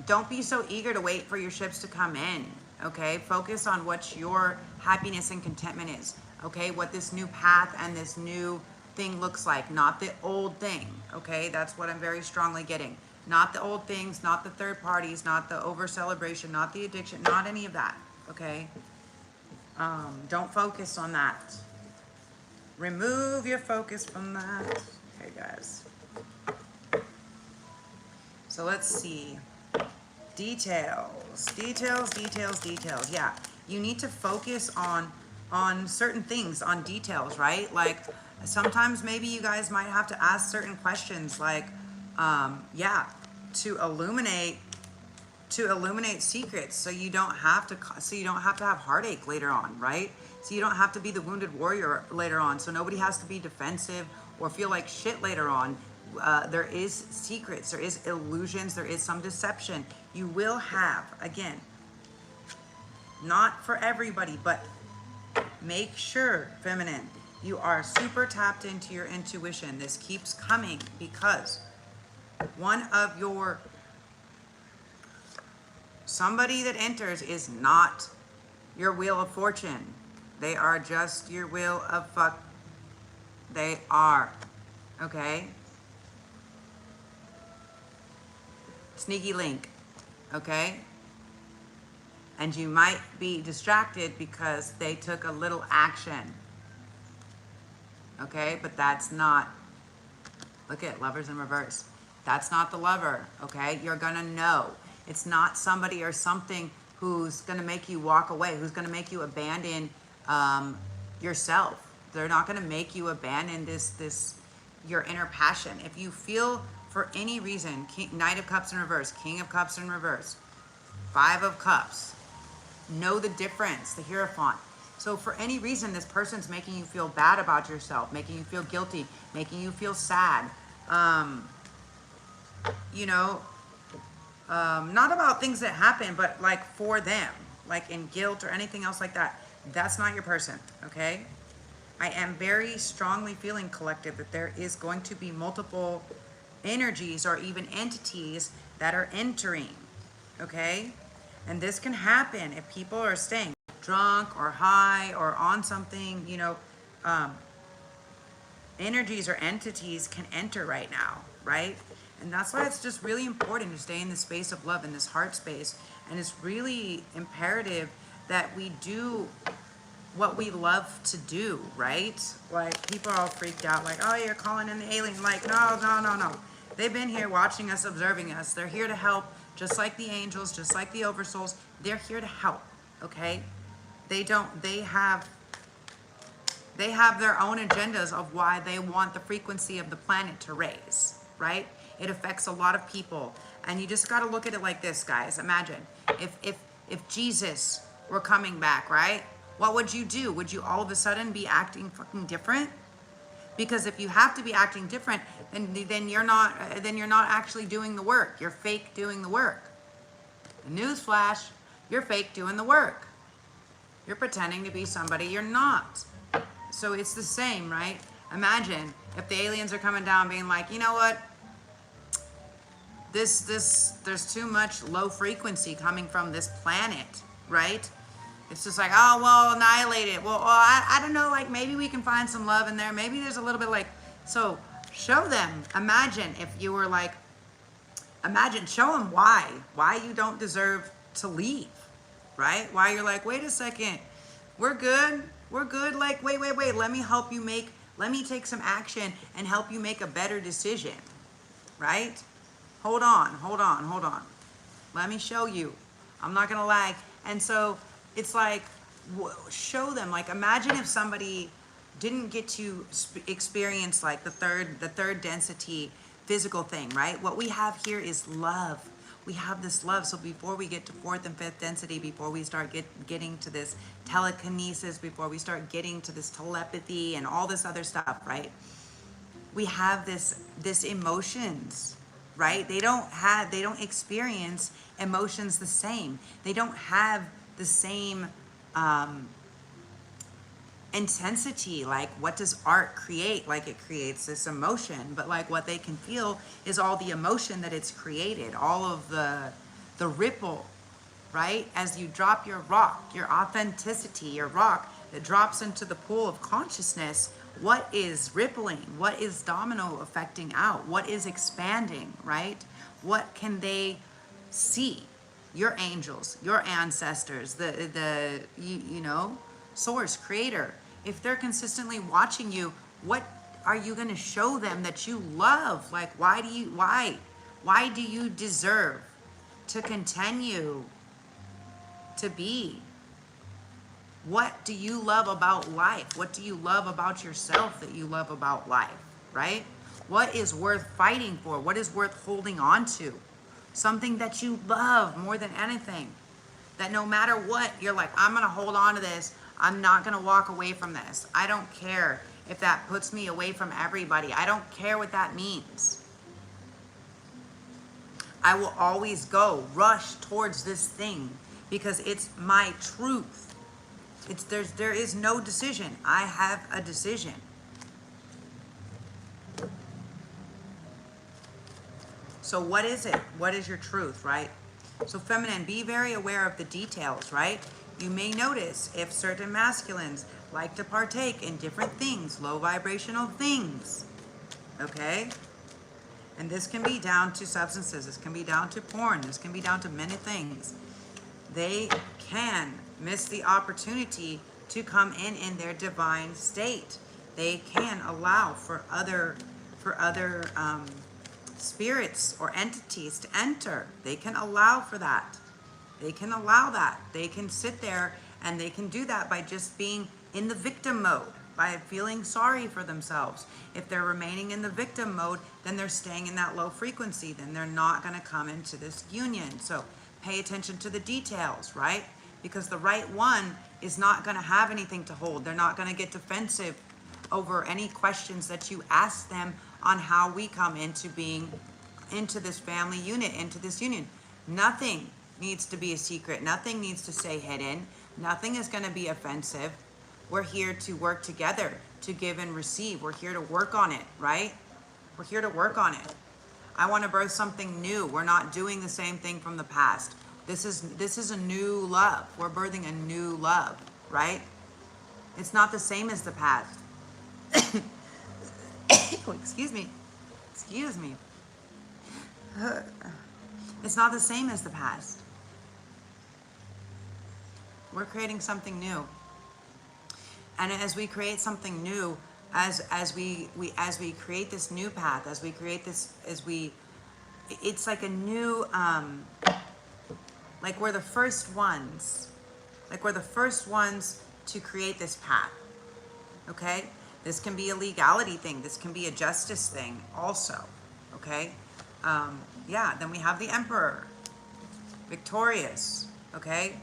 don't be so eager to wait for your ships to come in, okay? Focus on what your happiness and contentment is, okay? What this new path and this new thing looks like, not the old thing, okay? That's what I'm very strongly getting. Not the old things, not the third parties, not the over celebration, not the addiction, not any of that, okay? Don't focus on that. Remove your focus from that. Okay, guys. So let's see. Details. Yeah, you need to focus on certain things, on details, right? Like sometimes maybe you guys might have to ask certain questions, like, yeah, to illuminate secrets, so you don't have to have heartache later on, right? So you don't have to be the wounded warrior later on. So nobody has to be defensive or feel like shit later on. There is secrets, there is illusions, there is some deception. You will have, again, not for everybody, but make sure, feminine, you are super tapped into your intuition. This keeps coming because somebody that enters is not your wheel of fortune. They are just your wheel of fuck. They are, okay? Sneaky link, okay? And you might be distracted because they took a little action, okay? But that's not, look at Lovers in reverse. That's not the lover, okay? You're gonna know. It's not somebody or something who's gonna make you walk away, who's gonna make you abandon yourself. They're not gonna make you abandon your inner passion. If you feel for any reason, Knight of Cups in reverse, King of Cups in reverse, Five of Cups, know the difference, the Hierophant. So for any reason, this person's making you feel bad about yourself, making you feel guilty, making you feel sad, you know, not about things that happen, but like for them, like in guilt or anything else like that. That's not your person, okay? I am very strongly feeling, collective, that there is going to be multiple energies or even entities that are entering, okay? And this can happen if people are staying drunk or high or on something, um, energies or entities can enter right now, right? And that's why it's just really important to stay in the space of love, in this heart space. And it's really imperative that we do what we love to do, right? Like, people are all freaked out, like, oh, you're calling in the alien. Like, no, no, no, no. They've been here watching us, observing us. They're here to help, just like the angels, just like the oversouls. They're here to help, okay? They have their own agendas of why they want the frequency of the planet to raise, right? It affects a lot of people. And you just got to look at it like this, guys. Imagine if Jesus were coming back, right? What would you do? Would you all of a sudden be acting fucking different? Because if you have to be acting different, then you're not actually doing the work. You're fake doing the work. Newsflash, you're fake doing the work. You're pretending to be somebody you're not. So it's the same, right? Imagine if the aliens are coming down being like, you know what? There's too much low frequency coming from this planet, right? It's just like, oh, well, annihilate it. Well, I don't know, like, maybe we can find some love in there. Maybe there's a little bit like, so show them. Imagine if you were like, show them why you don't deserve to leave, right? Why you're like, wait a second, we're good. Like, wait, let me take some action and help you make a better decision, right? Hold on. Let me show you. I'm not gonna lag. And so it's like, show them. Like, imagine if somebody didn't get to experience like the third density physical thing, right? What we have here is love. We have this love. So before we get to fourth and fifth density, before we start getting to this telekinesis, before we start getting to this telepathy and all this other stuff, right? We have this emotions, right? They don't experience emotions the same. They don't have the same intensity. Like, what does art create? Like, it creates this emotion, but like what they can feel is all the emotion that it's created, all of the ripple, right? As you drop your rock, your authenticity, your rock that drops into the pool of consciousness, what is rippling? What is domino affecting out? What is expanding, right? What can they see? Your angels, your ancestors, the source, creator. If they're consistently watching you, what are you going to show them that you love? Like, why do you deserve to continue to be? What do you love about life? What do you love about yourself that you love about life, right? What is worth fighting for? What is worth holding on to? Something that you love more than anything. That no matter what, you're like, I'm going to hold on to this. I'm not going to walk away from this. I don't care if that puts me away from everybody. I don't care what that means. I will always rush towards this thing because it's my truth. There is no decision. I have a decision. So what is it? What is your truth, right? So feminine, be very aware of the details, right? You may notice if certain masculines like to partake in different things, low vibrational things, okay? And this can be down to substances. This can be down to porn. This can be down to many things. They can miss the opportunity to come in their divine state. They can allow for other spirits or entities to enter. They can allow for that. They can allow that. They can sit there and they can do that by just being in the victim mode, by feeling sorry for themselves. If they're remaining in the victim mode, then they're staying in that low frequency. Then they're not going to come into this union. So pay attention to the details, right? Because the right one is not going to have anything to hold. They're not going to get defensive over any questions that you ask them on how we come into being into this family unit, into this union. Nothing needs to be a secret. Nothing needs to stay hidden. Nothing is going to be offensive. We're here to work together, to give and receive. We're here to work on it, right? We're here to work on it. I want to birth something new. We're not doing the same thing from the past. This is a new love. We're birthing a new love, right? It's not the same as the past. Oh, excuse me. Excuse me. It's not the same as the past. We're creating something new. And as we create something new, as we create this new path, as we create this, it's like a new, like we're the first ones. Like we're the first ones to create this path. Okay? This can be a legality thing. This can be a justice thing also. Okay? Yeah, then we have the Emperor. Victorious. Okay?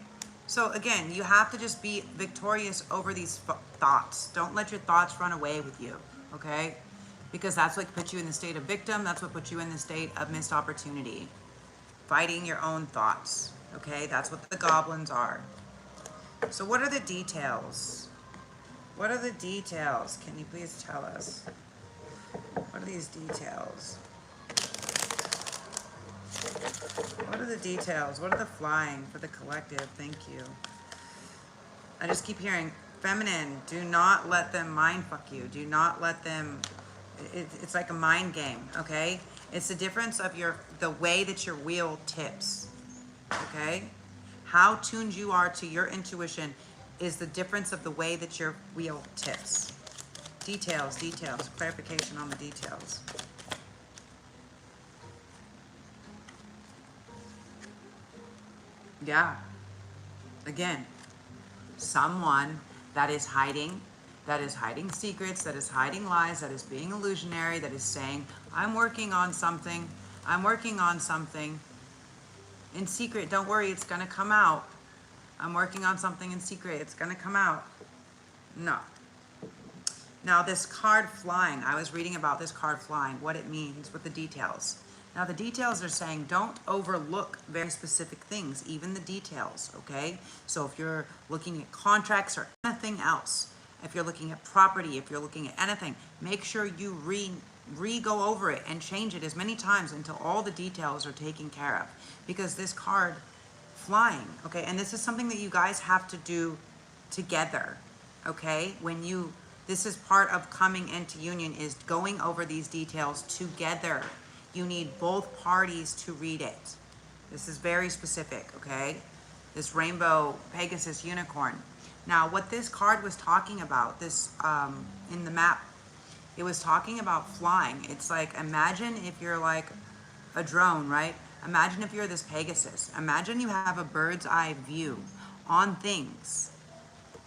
So again, you have to just be victorious over these thoughts. Don't let your thoughts run away with you. Okay? Because that's what puts you in the state of victim. That's what puts you in the state of missed opportunity. Fighting your own thoughts. Okay? That's what the goblins are. So what are the details? What are the details? Can you please tell us? What are these details? What are the details? What are the flying for the collective? Thank you. I just keep hearing, feminine, do not let them mind fuck you. Do not let them, it's like a mind game, okay? It's the difference of the way that your wheel tips, okay? How tuned you are to your intuition is the difference of the way that your wheel tips. Details, clarification on the details. Yeah. Again, someone that is hiding secrets, that is hiding lies, that is being illusionary, that is saying, I'm working on something, in secret, don't worry, it's gonna come out. I'm working on something in secret, it's gonna come out. No. Now this card flying, I was reading about this card flying, what it means with the details. Now the details are saying don't overlook very specific things, even the details, okay? So if you're looking at contracts or anything else, if you're looking at property, if you're looking at anything, make sure you re-go over it and change it as many times until all the details are taken care of. Because this card flying, okay, and this is something that you guys have to do together, okay? This is part of coming into union, is going over these details together. You need both parties to read it. This is very specific, okay? This rainbow Pegasus unicorn. Now, what this card was talking about, this in the map, it was talking about flying. It's like, imagine if you're like a drone, right? Imagine if you're this Pegasus. Imagine you have a bird's eye view on things.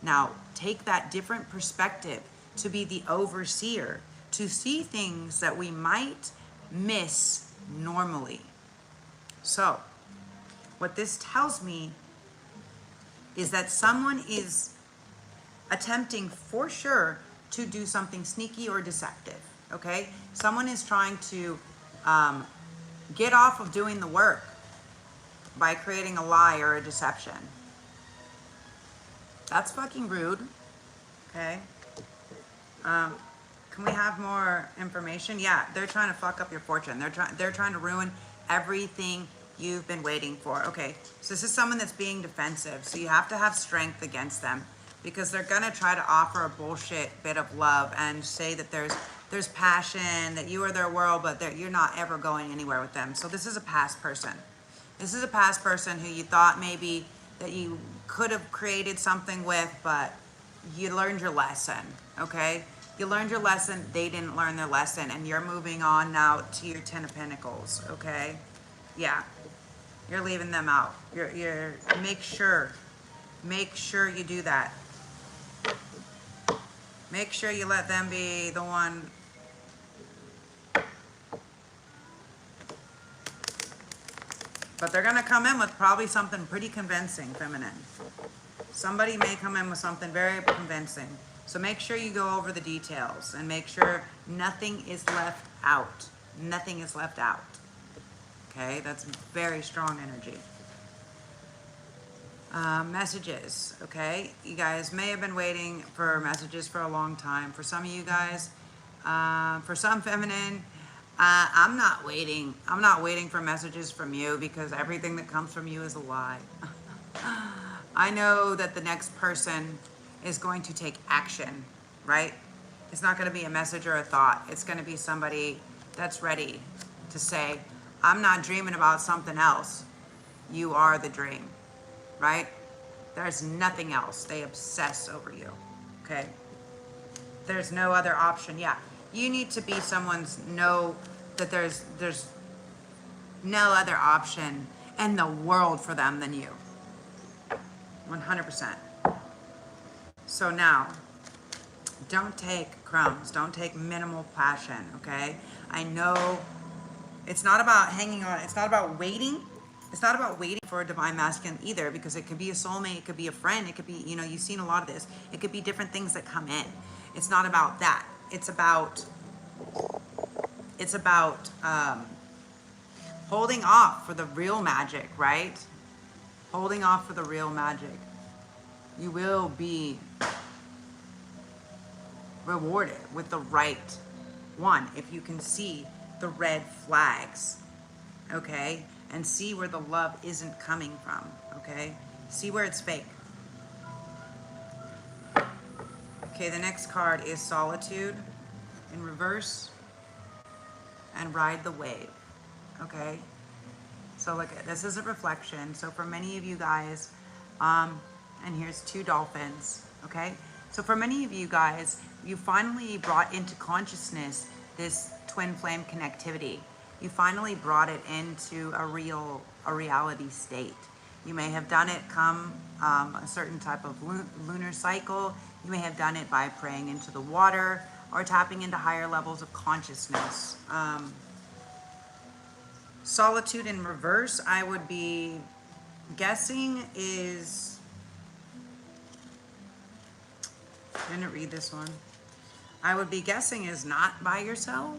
Now, take that different perspective to be the overseer, to see things that we might miss normally. So, what this tells me is that someone is attempting for sure to do something sneaky or deceptive, okay? Someone is trying to get off of doing the work by creating a lie or a deception. That's fucking rude, okay? Can we have more information? Yeah, they're trying to fuck up your fortune. They're trying to ruin everything you've been waiting for. Okay, so this is someone that's being defensive. So you have to have strength against them, because they're gonna try to offer a bullshit bit of love and say that there's passion, that you are their world, but you're not ever going anywhere with them. So this is a past person. This is a past person who you thought maybe that you could have created something with, but you learned your lesson, okay? You learned your lesson, they didn't learn their lesson, and you're moving on now to your 10 of Pentacles, okay? Yeah, you're leaving them out. You're make sure you do that. Make sure you let them be the one. But they're gonna come in with probably something pretty convincing, feminine. Somebody may come in with something very convincing. So make sure you go over the details and make sure nothing is left out. Nothing is left out. Okay, that's very strong energy. Messages, okay? You guys may have been waiting for messages for a long time. For some of you guys, for some feminine, I'm not waiting. I'm not waiting for messages from you because everything that comes from you is a lie. I know that the next person is going to take action, right? It's not going to be a message or a thought. It's going to be somebody that's ready to say, I'm not dreaming about something else. You are the dream, right? There's nothing else. They obsess over you, okay? There's no other option. Yeah, you need to be someone's know that there's no other option in the world for them than you. 100%. So now, don't take crumbs. Don't take minimal passion, okay? I know it's not about hanging on. It's not about waiting. It's not about waiting for a divine masculine either, because it could be a soulmate. It could be a friend. It could be, you know, you've seen a lot of this. It could be different things that come in. It's not about that. It's about holding off for the real magic, right? Holding off for the real magic. You will be rewarded with the right one if you can see the red flags, okay? And see where the love isn't coming from, okay? See where it's fake. Okay, the next card is Solitude in reverse and Ride the Wave, okay? So look, this is a reflection. So for many of you guys, and here's two dolphins, okay? So for many of you guys, you finally brought into consciousness this twin flame connectivity. You finally brought it into a reality state. You may have done it come a certain type of lunar cycle. You may have done it by praying into the water or tapping into higher levels of consciousness. Solitude in reverse, I would be guessing is, I didn't read this one. I would be guessing is not by yourself.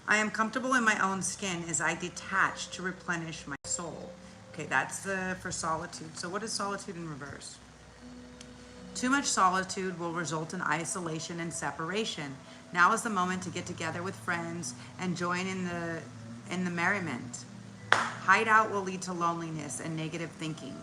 I am comfortable in my own skin as I detach to replenish my soul. Okay, that's for solitude. So what is solitude in reverse? Too much solitude will result in isolation and separation. Now is the moment to get together with friends and join in the merriment. Hideout will lead to loneliness and negative thinking.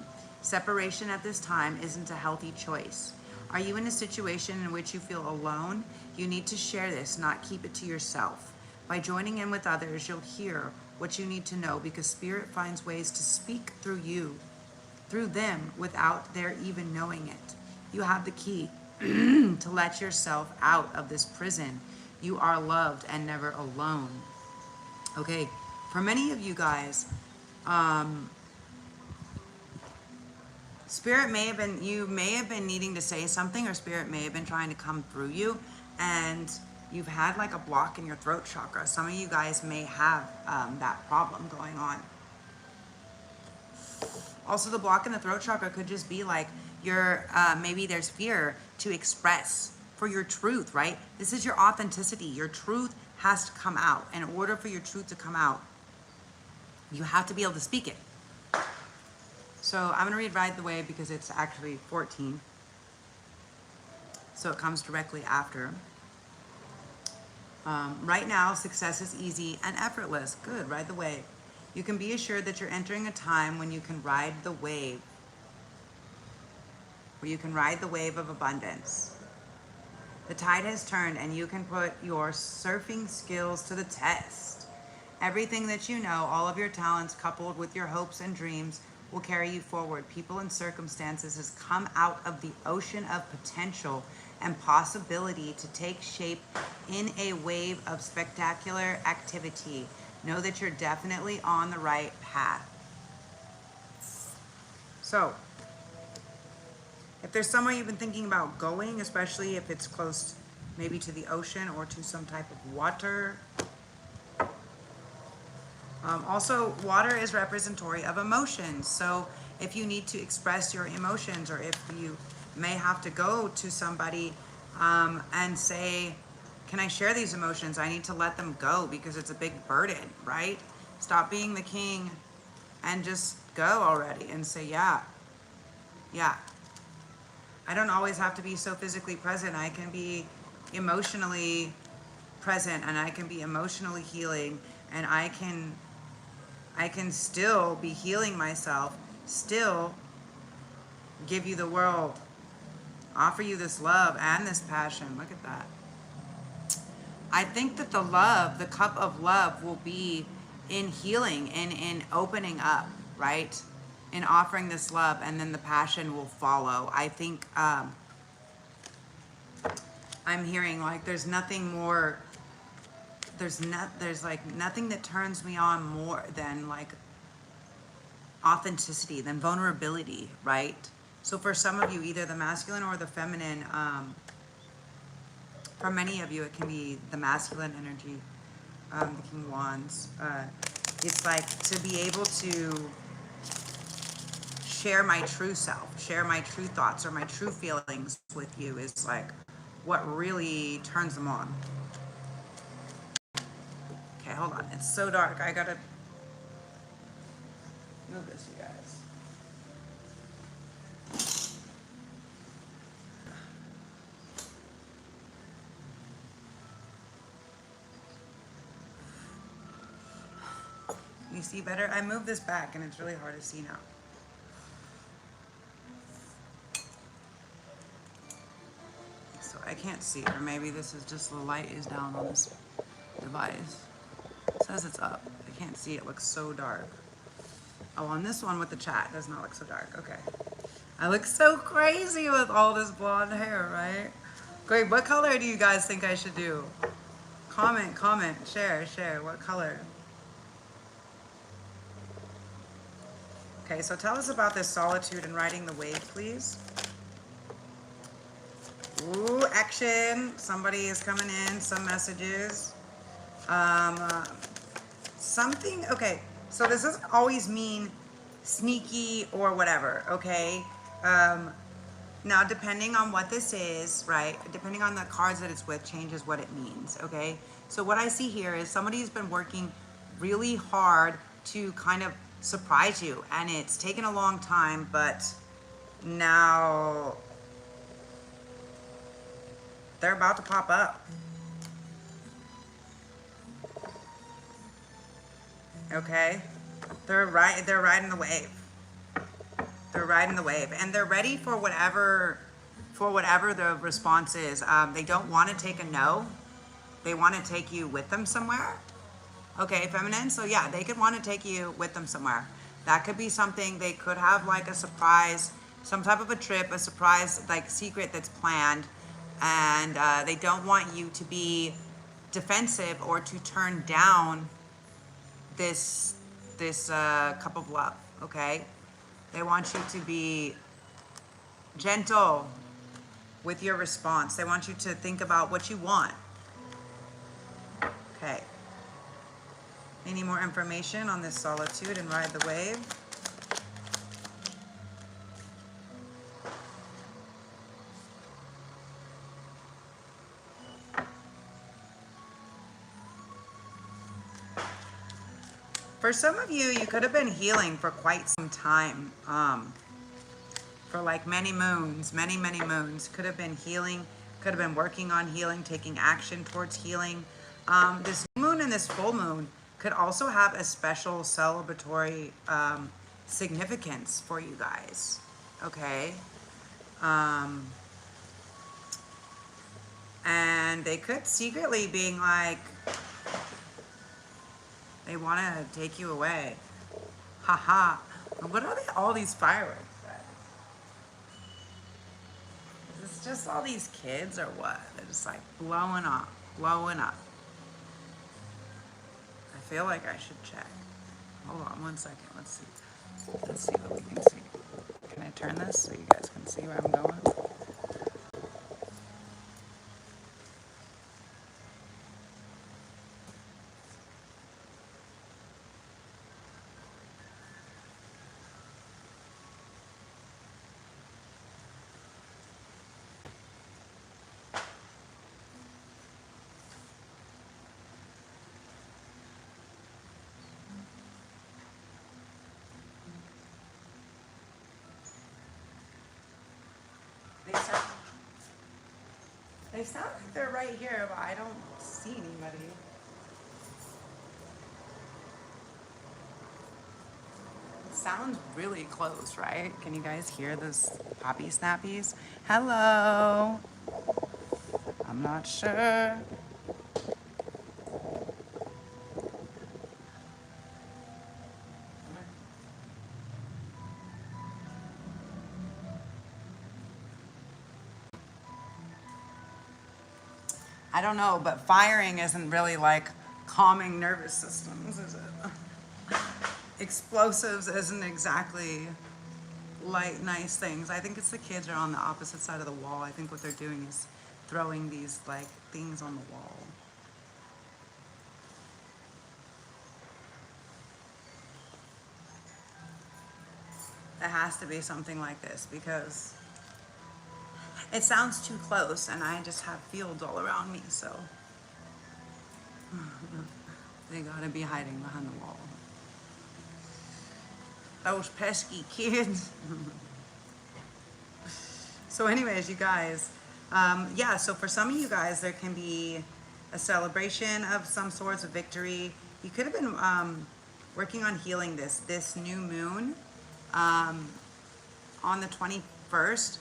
Separation at this time isn't a healthy choice. Are you in a situation in which you feel alone? You need to share this, not keep it to yourself. By joining in with others, you'll hear what you need to know, because Spirit finds ways to speak through you, through them, without their even knowing it. You have the key to let yourself out of this prison. You are loved and never alone. Okay, for many of you guys, Spirit may have been, you may have been needing to say something, or Spirit may have been trying to come through you, and you've had like a block in your throat chakra. Some of you guys may have that problem going on. Also, the block in the throat chakra could just be like maybe there's fear to express for your truth, right? This is your authenticity. Your truth has to come out. In order for your truth to come out, you have to be able to speak it. So I'm going to read Ride the Wave because it's actually 14. So it comes directly after. Right now, success is easy and effortless. Good, ride the wave. You can be assured that you're entering a time when you can ride the wave. Where you can ride the wave of abundance. The tide has turned and you can put your surfing skills to the test. Everything that you know, all of your talents coupled with your hopes and dreams will carry you forward. People and circumstances has come out of the ocean of potential and possibility to take shape in a wave of spectacular activity. Know that you're definitely on the right path. So, if there's somewhere you've been thinking about going, especially if it's close maybe to the ocean or to some type of water. Also, water is representatory of emotions. So if you need to express your emotions, or if you may have to go to somebody and say, can I share these emotions? I need to let them go because it's a big burden, right? Stop being the king and just go already and say, yeah. I don't always have to be so physically present. I can be emotionally present, and I can be emotionally healing, and I can still be healing myself, still give you the world, offer you this love and this passion. Look at that. I think that the love, the cup of love, will be in healing and in opening up, right? In offering this love, and then the passion will follow. I think I'm hearing like there's nothing more. There's like nothing that turns me on more than like authenticity, than vulnerability, right? So for some of you, either the masculine or the feminine. For many of you, it can be the masculine energy, the King of Wands. It's like to be able to share my true self, share my true thoughts or my true feelings with you is like what really turns them on. Okay, hold on. It's so dark. I gotta move this, you guys. You see better? I moved this back and it's really hard to see now. So I can't see, or maybe this is just the light is down on this device. It says it's up. I can't see, it looks so dark. Oh, on this one with the chat, it does not look so dark. Okay. I look so crazy with all this blonde hair, right? Great, what color do you guys think I should do? Comment, share. What color? Okay, so tell us about this solitude and riding the wave, please. Ooh, action. Somebody is coming in, some messages. Something, okay, so this doesn't always mean sneaky or whatever, okay? Now, depending on what this is, right, depending on the cards that it's with, changes what it means, okay? So what I see here is somebody's been working really hard to kind of surprise you, and it's taken a long time, but now they're about to pop up. Okay? They're riding the wave. They're riding the wave, and they're ready for whatever the response is. They don't want to take a no. They want to take you with them somewhere. Okay, feminine. So yeah, they could want to take you with them somewhere. That could be something. They could have like a surprise, some type of a trip, a surprise like secret that's planned, and they don't want you to be defensive or to turn down this cup of love. Okay, they want you to be gentle with your response. They want you to think about what you want. Okay. Any more information on this solitude and ride the wave? For some of you, you could have been healing for quite some time. For like many moons, many moons. Could have been healing, could have been working on healing, taking action towards healing. This moon and this full moon could also have a special celebratory significance for you guys, okay? And they could secretly being like, they want to take you away. Haha. What are all these fireworks? Is this just all these kids or what? They're just like blowing up. I feel like I should check. Hold on 1 second. Let's see what we can see. Can I turn this so you guys can see where I'm going? They They sound like they're right here, but I don't see anybody. It sounds really close, right? Can you guys hear those poppy snappies? Hello. I'm not sure. I don't know, but firing isn't really like calming nervous systems, is it? Explosives isn't exactly light, nice things. I think it's the kids are on the opposite side of the wall. I think what they're doing is throwing these like things on the wall. It has to be something like this because it sounds too close and I just have fields all around me, so they gotta be hiding behind the wall. Those pesky kids. So anyways, you guys, yeah, so for some of you guys, there can be a celebration of some sorts of victory. You could have been working on healing this new moon on the 21st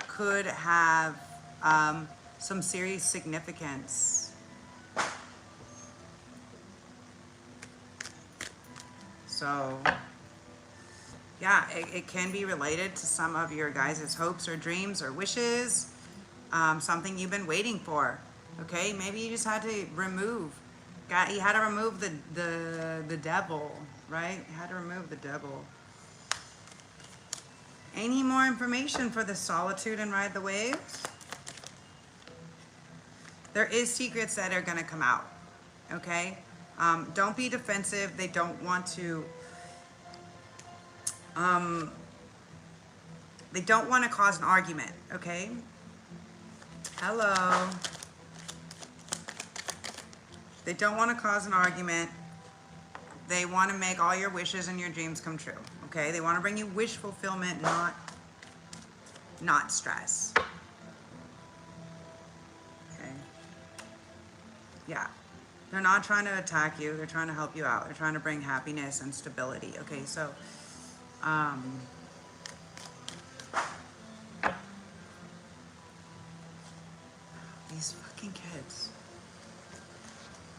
could have some serious significance. So yeah, it can be related to some of your guys' hopes or dreams or wishes, something you've been waiting for. Okay, maybe you just had to remove, you had to remove the devil, right? You had to remove the devil. Any more information for the solitude and ride the waves? There is secrets that are gonna come out, okay? Don't be defensive. They don't want to, they don't want to cause an argument, okay? Hello. They don't want to cause an argument. They want to make all your wishes and your dreams come true, okay? They want to bring you wish fulfillment, not stress. Okay? Yeah. They're not trying to attack you. They're trying to help you out. They're trying to bring happiness and stability, okay? So, these fucking kids.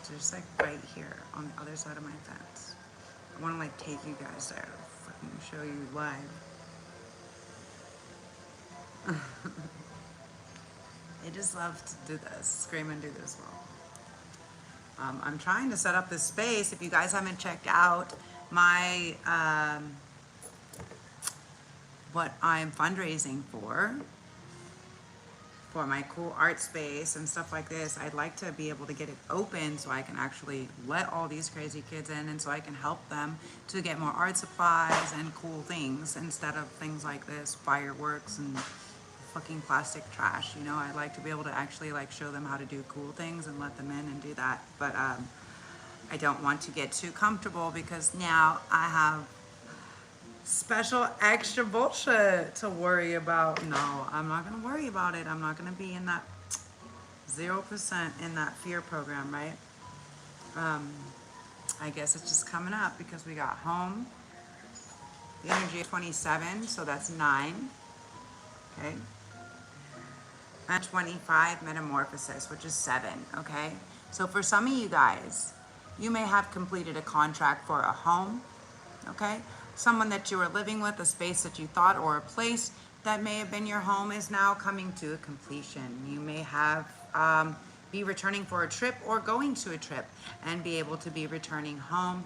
They're just like right here on the other side of my fence. I want to like take you guys there, fucking show you live. They just love to do this, scream and do this well. I'm trying to set up this space. If you guys haven't checked out my what I'm fundraising for my cool art space and stuff like this, I'd like to be able to get it open so I can actually let all these crazy kids in, and so I can help them to get more art supplies and cool things instead of things like this, fireworks and fucking plastic trash. You know, I'd like to be able to actually like show them how to do cool things and let them in and do that. But I don't want to get too comfortable because now I have special extra bullshit to worry about. No, I'm not gonna worry about it. I'm not gonna be in that 0% in that fear program, right? I guess it's just coming up because we got home, the energy of 27, so that's 9, okay? And 25 metamorphosis, which is 7, okay? So for some of you guys, you may have completed a contract for a home, okay? Someone that you were living with, a space that you thought, or a place that may have been your home is now coming to a completion. You may have be returning for a trip or going to a trip and be able to be returning home.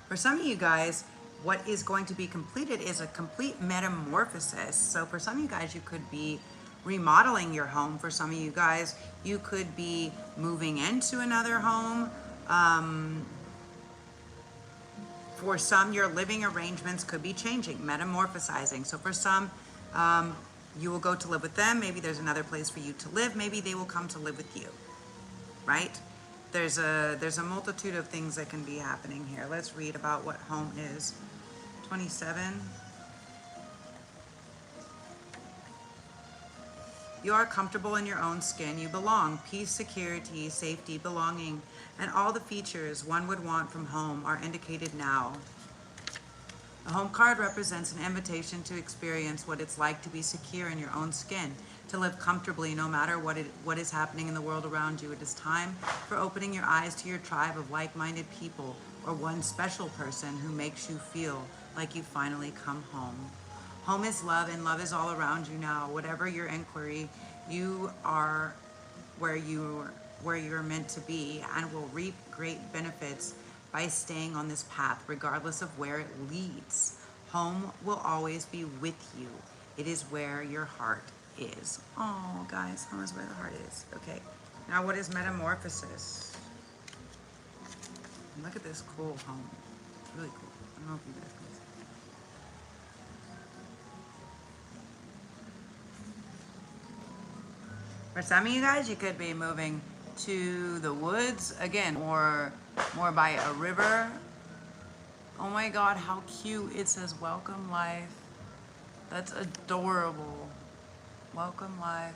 For some of you guys, what is going to be completed is a complete metamorphosis. So for some of you guys, you could be remodeling your home. For some of you guys, you could be moving into another home. For some, your living arrangements could be changing, metamorphosizing. So for some, you will go to live with them. Maybe there's another place for you to live. Maybe they will come to live with you, right? There's a multitude of things that can be happening here. Let's read about what home is. 27. You are comfortable in your own skin. You belong. Peace, security, safety, belonging, and all the features one would want from home are indicated now. The home card represents an invitation to experience what it's like to be secure in your own skin, to live comfortably no matter what is happening in the world around you. It is time for opening your eyes to your tribe of like-minded people, or one special person who makes you feel like you finally come home. Home is love, and love is all around you now. Whatever your inquiry, you are where you're meant to be, and will reap great benefits by staying on this path, regardless of where it leads. Home will always be with you. It is where your heart is. Oh, guys, home is where the heart is. Okay, now what is metamorphosis? Look at this cool home. It's really cool. I don't know if you guys can see. For some of you guys, you could be moving to the woods again, or more by a river. Oh my God, how cute. It says welcome life. That's adorable. Welcome life.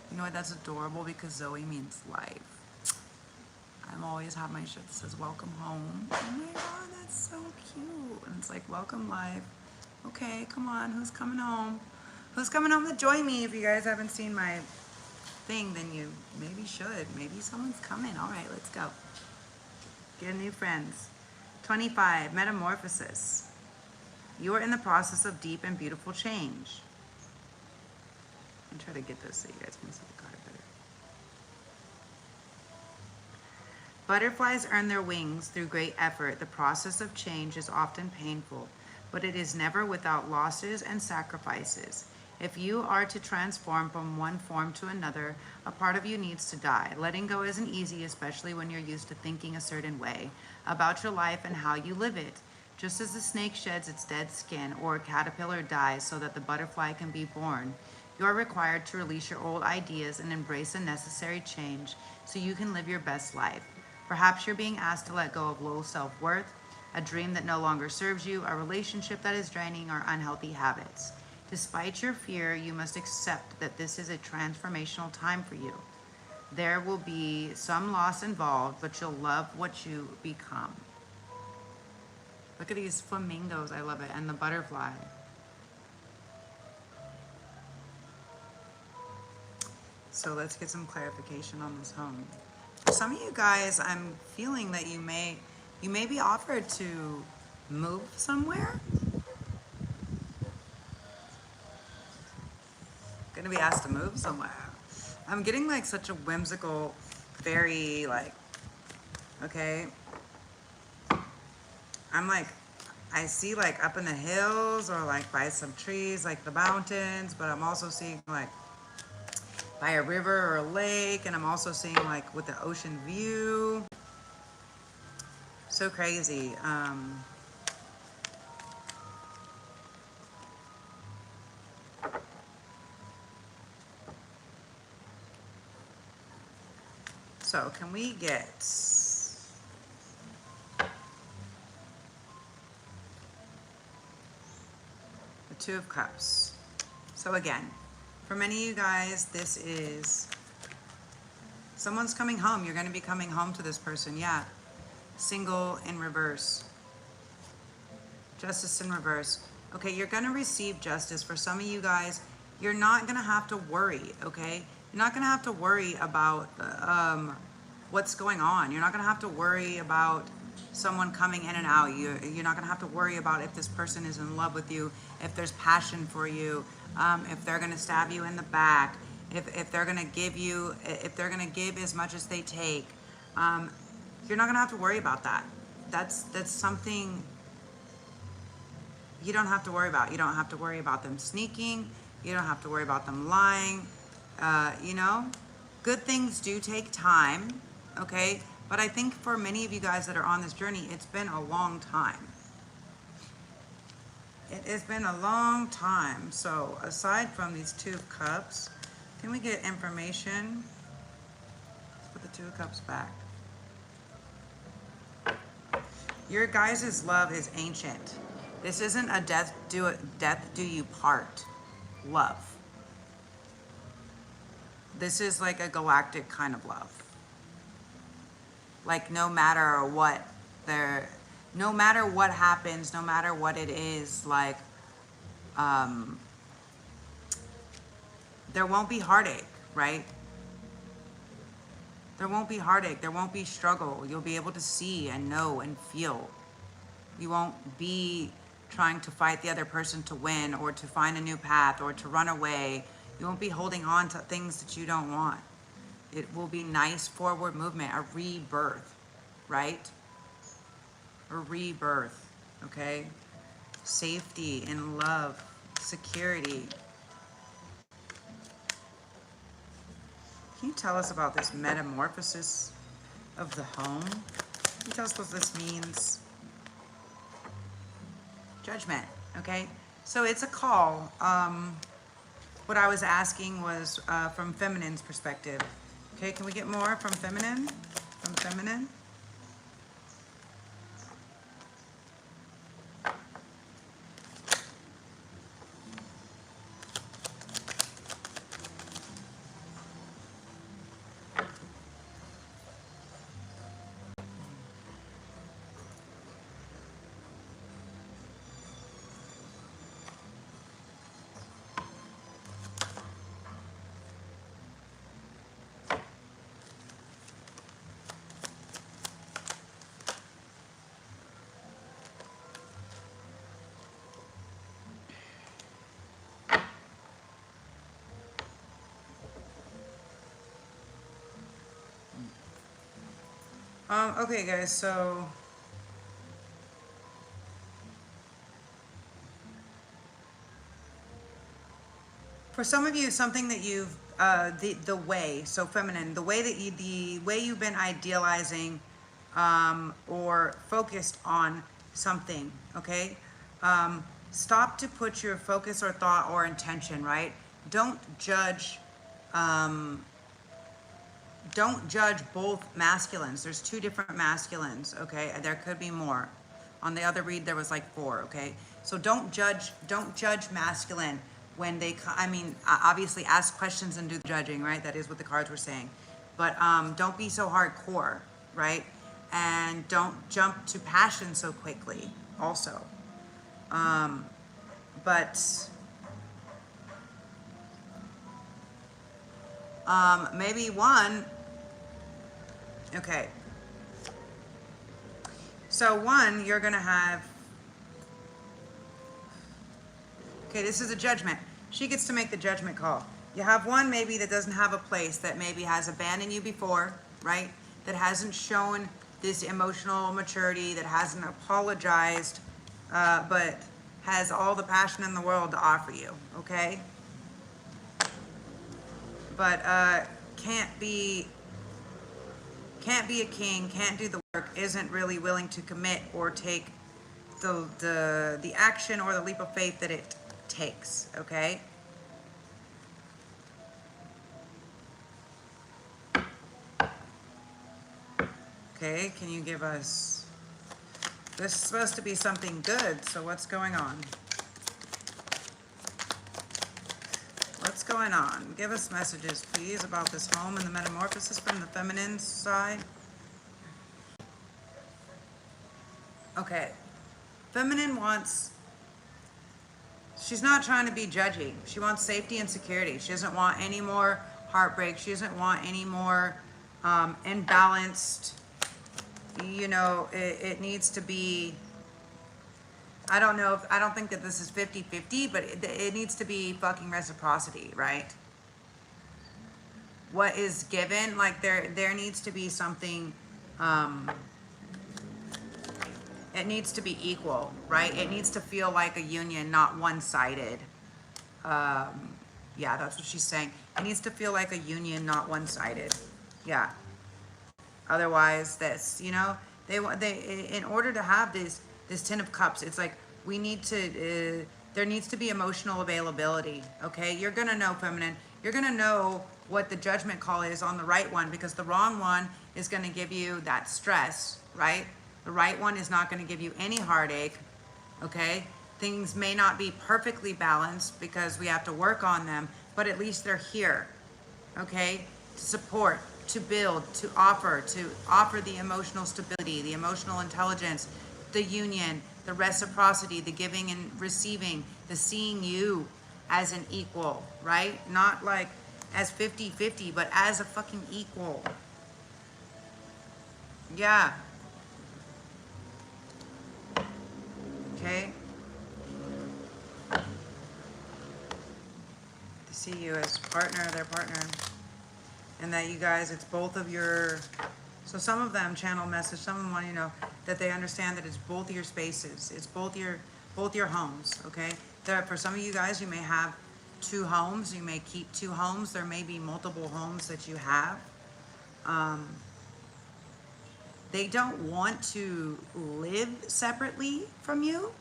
You know what, that's adorable because Zoe means life. I'm always have my shirt that says welcome home. Oh my God, that's so cute. And it's like welcome life. Okay, come on, who's coming home? Who's coming home to join me? If you guys haven't seen my thing, then you maybe should. Maybe someone's coming. All right, let's go. Get new friends. 25, metamorphosis. You are in the process of deep and beautiful change. I'll try to get this so you guys can see the card better. Butterflies earn their wings through great effort. The process of change is often painful, but it is never without losses and sacrifices. If you are to transform from one form to another, a part of you needs to die. Letting go isn't easy, especially when you're used to thinking a certain way about your life and how you live it. Just as the snake sheds its dead skin, or a caterpillar dies so that the butterfly can be born, you are required to release your old ideas and embrace a necessary change so you can live your best life. Perhaps you're being asked to let go of low self-worth, a dream that no longer serves you, a relationship that is draining, or unhealthy habits. Despite your fear, you must accept that this is a transformational time for you. There will be some loss involved, but you'll love what you become. Look at these flamingos, I love it, and the butterfly. So let's get some clarification on this home. For some of you guys, I'm feeling that you may be offered to move somewhere. Gonna be asked to move somewhere. I'm getting like such a whimsical, very like, okay. I'm like, I see like up in the hills or like by some trees, like the mountains, but I'm also seeing like by a river or a lake, and I'm also seeing like with the ocean view. So crazy. So can we get the Two of Cups? So again, for many of you guys, this is someone's coming home. You're going to be coming home to this person. Yeah. Single in reverse. Justice in reverse. Okay, you're going to receive justice. For some of you guys, you're not going to have to worry, okay? You're not going to have to worry about what's going on. You're not going to have to worry about someone coming in and out. You're not going to have to worry about if this person is in love with you, if there's passion for you, if they're going to stab you in the back, if they're going to give you, if they're going to give as much as they take. You're not going to have to worry about that. That's something you don't have to worry about. You don't have to worry about them sneaking. You don't have to worry about them lying. You know, good things do take time, okay? But I think for many of you guys that are on this journey, it's been a long time. It has been a long time. So aside from these Two of Cups, can we get information? Let's put the Two of Cups back. Your guys' love is ancient. This isn't a death do you part love. This is like a galactic kind of love. Like no matter what no matter what happens, no matter what it is, like, there won't be heartache, right? There won't be heartache. There won't be struggle. You'll be able to see and know and feel. You won't be trying to fight the other person to win or to find a new path or to run away. You won't be holding on to things that you don't want. It will be nice forward movement, a rebirth, right? A rebirth, okay? Safety and love, security. Can you tell us about this metamorphosis of the home? Can you tell us what this means? Judgment, okay? So it's a call. What I was asking was from feminine's perspective. Okay, can we get more from feminine? From feminine? Okay guys, so for some of you, something that you've the way, so feminine, the way that you've been idealizing or focused on something, okay? Stop to put your focus or thought or intention, right? Don't judge both masculines. There's two different masculines, okay? There could be more. On the other read, there was like 4, okay? So don't judge masculine when they, I mean, obviously ask questions and do the judging, right? That is what the cards were saying. But don't be so hardcore, right? And don't jump to passion so quickly also. Maybe one, okay. So one, you're gonna have, okay, this is a judgment. She gets to make the judgment call. You have one maybe that doesn't have a place, that maybe has abandoned you before, right? That hasn't shown this emotional maturity, that hasn't apologized, but has all the passion in the world to offer you, okay? But can't be a king, can't do the work, isn't really willing to commit or take the action or the leap of faith that it takes, okay? Okay, can you give us, this is supposed to be something good, so what's going on? What's going on? Give us messages, please, about this home and the metamorphosis from the feminine side. Okay. Feminine wants, she's not trying to be judgy. She wants safety and security. She doesn't want any more heartbreak. She doesn't want any more imbalanced, you know, it needs to be, I don't think that this is 50-50, but it needs to be fucking reciprocity, right? What is given, like there needs to be something, it needs to be equal, right? It needs to feel like a union, not one-sided. Yeah, that's what she's saying. It needs to feel like a union, not one-sided. Yeah. Otherwise, this, you know, they in order to have this 10 of Cups, it's like we need to, there needs to be emotional availability, okay? You're gonna know, feminine, you're gonna know what the judgment call is on the right one, because the wrong one is gonna give you that stress, right? The right one is not gonna give you any heartache, okay? Things may not be perfectly balanced because we have to work on them, but at least they're here, okay? To support, to build, to offer the emotional stability, the emotional intelligence, the union, the reciprocity, the giving and receiving, the seeing you as an equal, right? Not like as 50-50, but as a fucking equal. Yeah. Okay? To see you as partner, their partner. And that you guys, it's both of your, so some of them channel message, some of them want you to know that they understand that it's both your spaces, it's both your homes, okay? There, for some of you guys, you may have 2 homes, you may keep 2 homes, there may be multiple homes that you have. They don't want to live separately from you,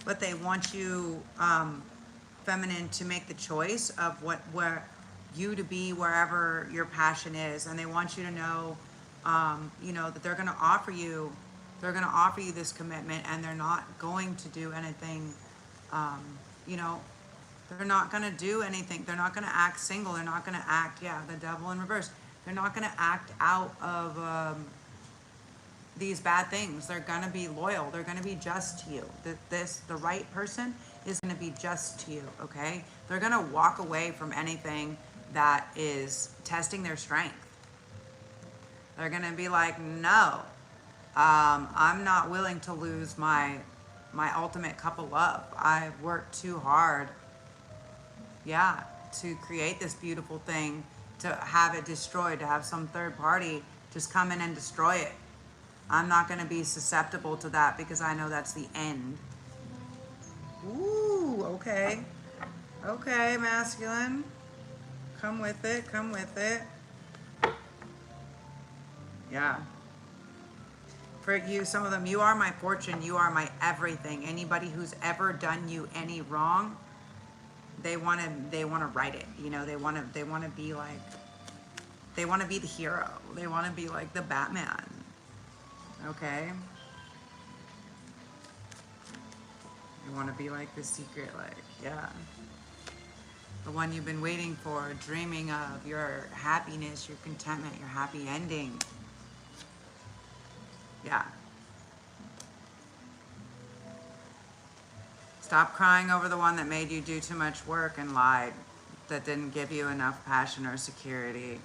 but they want you, feminine, to make the choice of where you to be wherever your passion is, and they want you to know, you know, that they're going to offer you this commitment, and they're not going to do anything, you know, they're not going to do anything. They're not going to act single. They're not going to act, yeah, the devil in reverse. They're not going to act out of these bad things. They're going to be loyal. They're going to be just to you. The right person is going to be just to you, okay? They're going to walk away from anything that is testing their strength. They're going to be like, no, I'm not willing to lose my ultimate cup of love. I've worked too hard, yeah, to create this beautiful thing, to have it destroyed, to have some third party just come in and destroy it. I'm not going to be susceptible to that, because I know that's the end. Ooh, okay. Okay, masculine. Come with it, come with it. Yeah. For you, some of them, you are my fortune, you are my everything. Anybody who's ever done you any wrong, they want to right it. You know, they want to be like, they want to be the hero. They want to be like the Batman. Okay? You want to be like the secret, like, yeah. The one you've been waiting for, dreaming of, your happiness, your contentment, your happy ending. Yeah. Stop crying over the one that made you do too much work and lied, that didn't give you enough passion or security.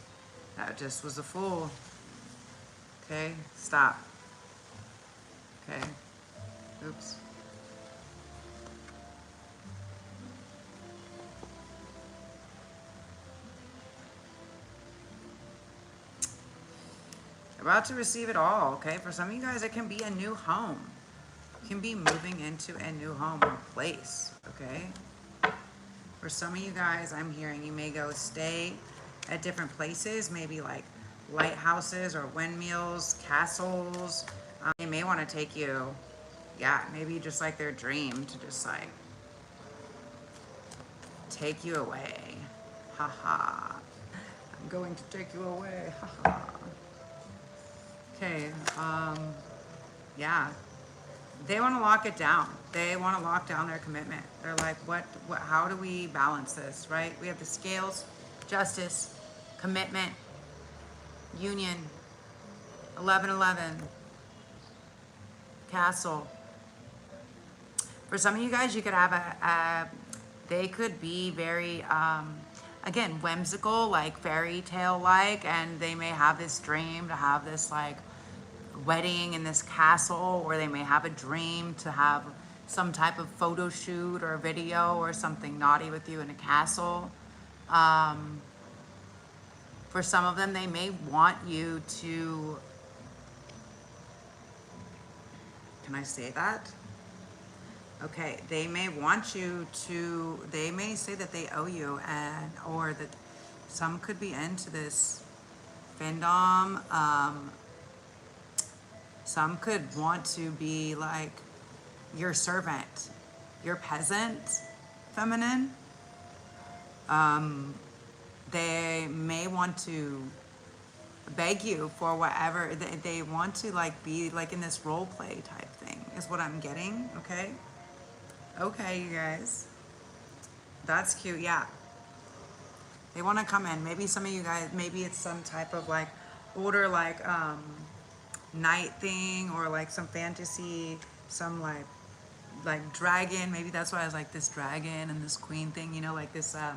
That just was a fool. Okay? Stop. Okay? Oops. About to receive it all, okay? For some of you guys, it can be a new home. You can be moving into a new home or place, okay? For some of you guys, I'm hearing you may go stay at different places, maybe like lighthouses or windmills, castles. They may want to take you, yeah, maybe just like their dream to just like take you away. Haha. I'm going to take you away. Haha. Okay, yeah. They want to lock it down. They want to lock down their commitment. They're like, how do we balance this, right? We have the scales, justice, commitment, union, 1111, castle. For some of you guys, you could have they could be very, again, whimsical, like fairy tale like, and they may have this dream to have this like wedding in this castle, or they may have a dream to have some type of photo shoot or video or something naughty with you in a castle. For some of them, they may want you to, can I say that? Okay, they may want you to, they may say that they owe you, and or that some could be into this fandom. Some could want to be like your servant, your peasant, feminine. They may want to beg you for whatever. They want to like be like in this role play type thing is what I'm getting, okay? Okay, you guys. That's cute, yeah. They want to come in. Maybe some of you guys, maybe it's some type of like older like night thing, or like some fantasy, some like dragon. Maybe that's why I was like this dragon and this queen thing, you know, like this I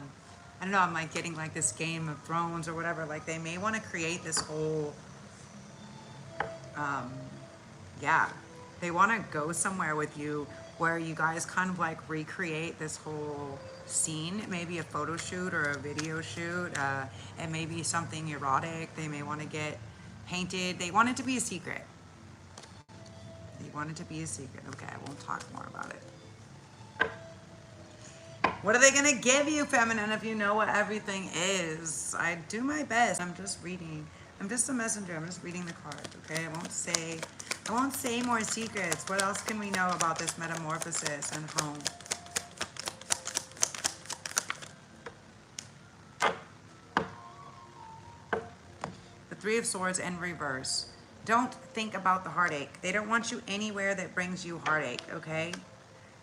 don't know, I'm like getting like this Game of Thrones or whatever. Like they may want to create this whole yeah, they want to go somewhere with you where you guys kind of like recreate this whole scene. Maybe a photo shoot or a video shoot, and maybe something erotic. They may want to get painted. They want it to be a secret. They want it to be a secret. Okay, I won't talk more about it. What are they gonna give you, feminine, if you know what everything is? I do my best. I'm just reading. I'm just a messenger. I'm just reading the cards, okay? I won't say more secrets. What else can we know about this metamorphosis and home? The Three of Swords in reverse. Don't think about the heartache. They don't want you anywhere that brings you heartache, okay?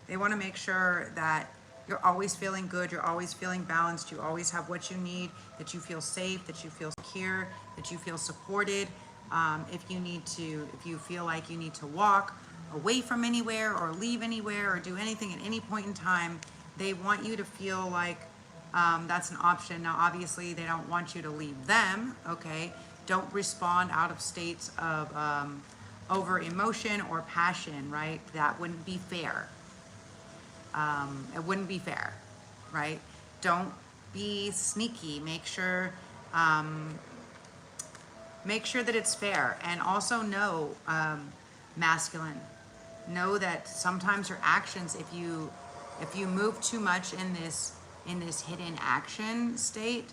They want to make sure that you're always feeling good, you're always feeling balanced, you always have what you need, that you feel safe, that you feel secure, that you feel supported. If you feel like you need to walk away from anywhere or leave anywhere or do anything at any point in time, they want you to feel like that's an option. Now, obviously, they don't want you to leave them, okay? Don't respond out of states of over emotion or passion, right? That wouldn't be fair. It wouldn't be fair, right? Don't be sneaky. Make sure that it's fair. And also know, masculine, know that sometimes your actions, if you move too much in this hidden action state,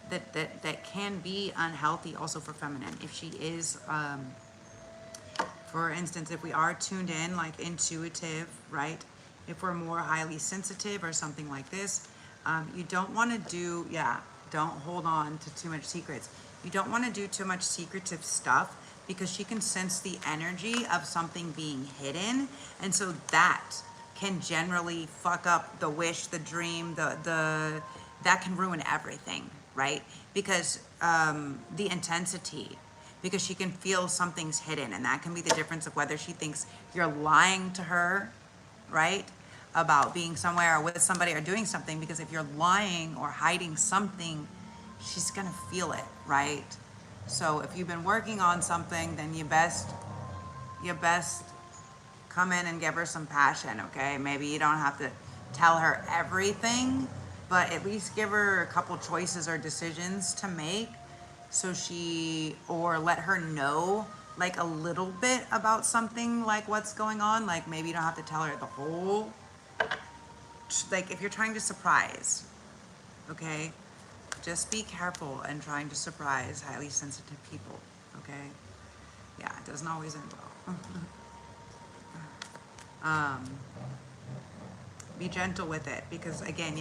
that can be unhealthy also for feminine. If she is, for instance, if we are tuned in, like intuitive, right? If we're more highly sensitive or something like this, you don't want to do, don't hold on to too much secrets. You don't want to do too much secretive stuff, because she can sense the energy of something being hidden. And so that can generally fuck up the wish, the dream, that can ruin everything, right? Because the intensity, because she can feel something's hidden, and that can be the difference of whether she thinks you're lying to her, right? About being somewhere or with somebody or doing something, because if you're lying or hiding something, she's gonna feel it, right? So if you've been working on something, then you best come in and give her some passion, okay? Maybe you don't have to tell her everything, but at least give her a couple choices or decisions to make, so or let her know like a little bit about something, like what's going on. Like maybe you don't have to tell her the whole, like if you're trying to surprise, okay? Just be careful in trying to surprise highly sensitive people, okay? Yeah, it doesn't always end well. Be gentle with it, because again,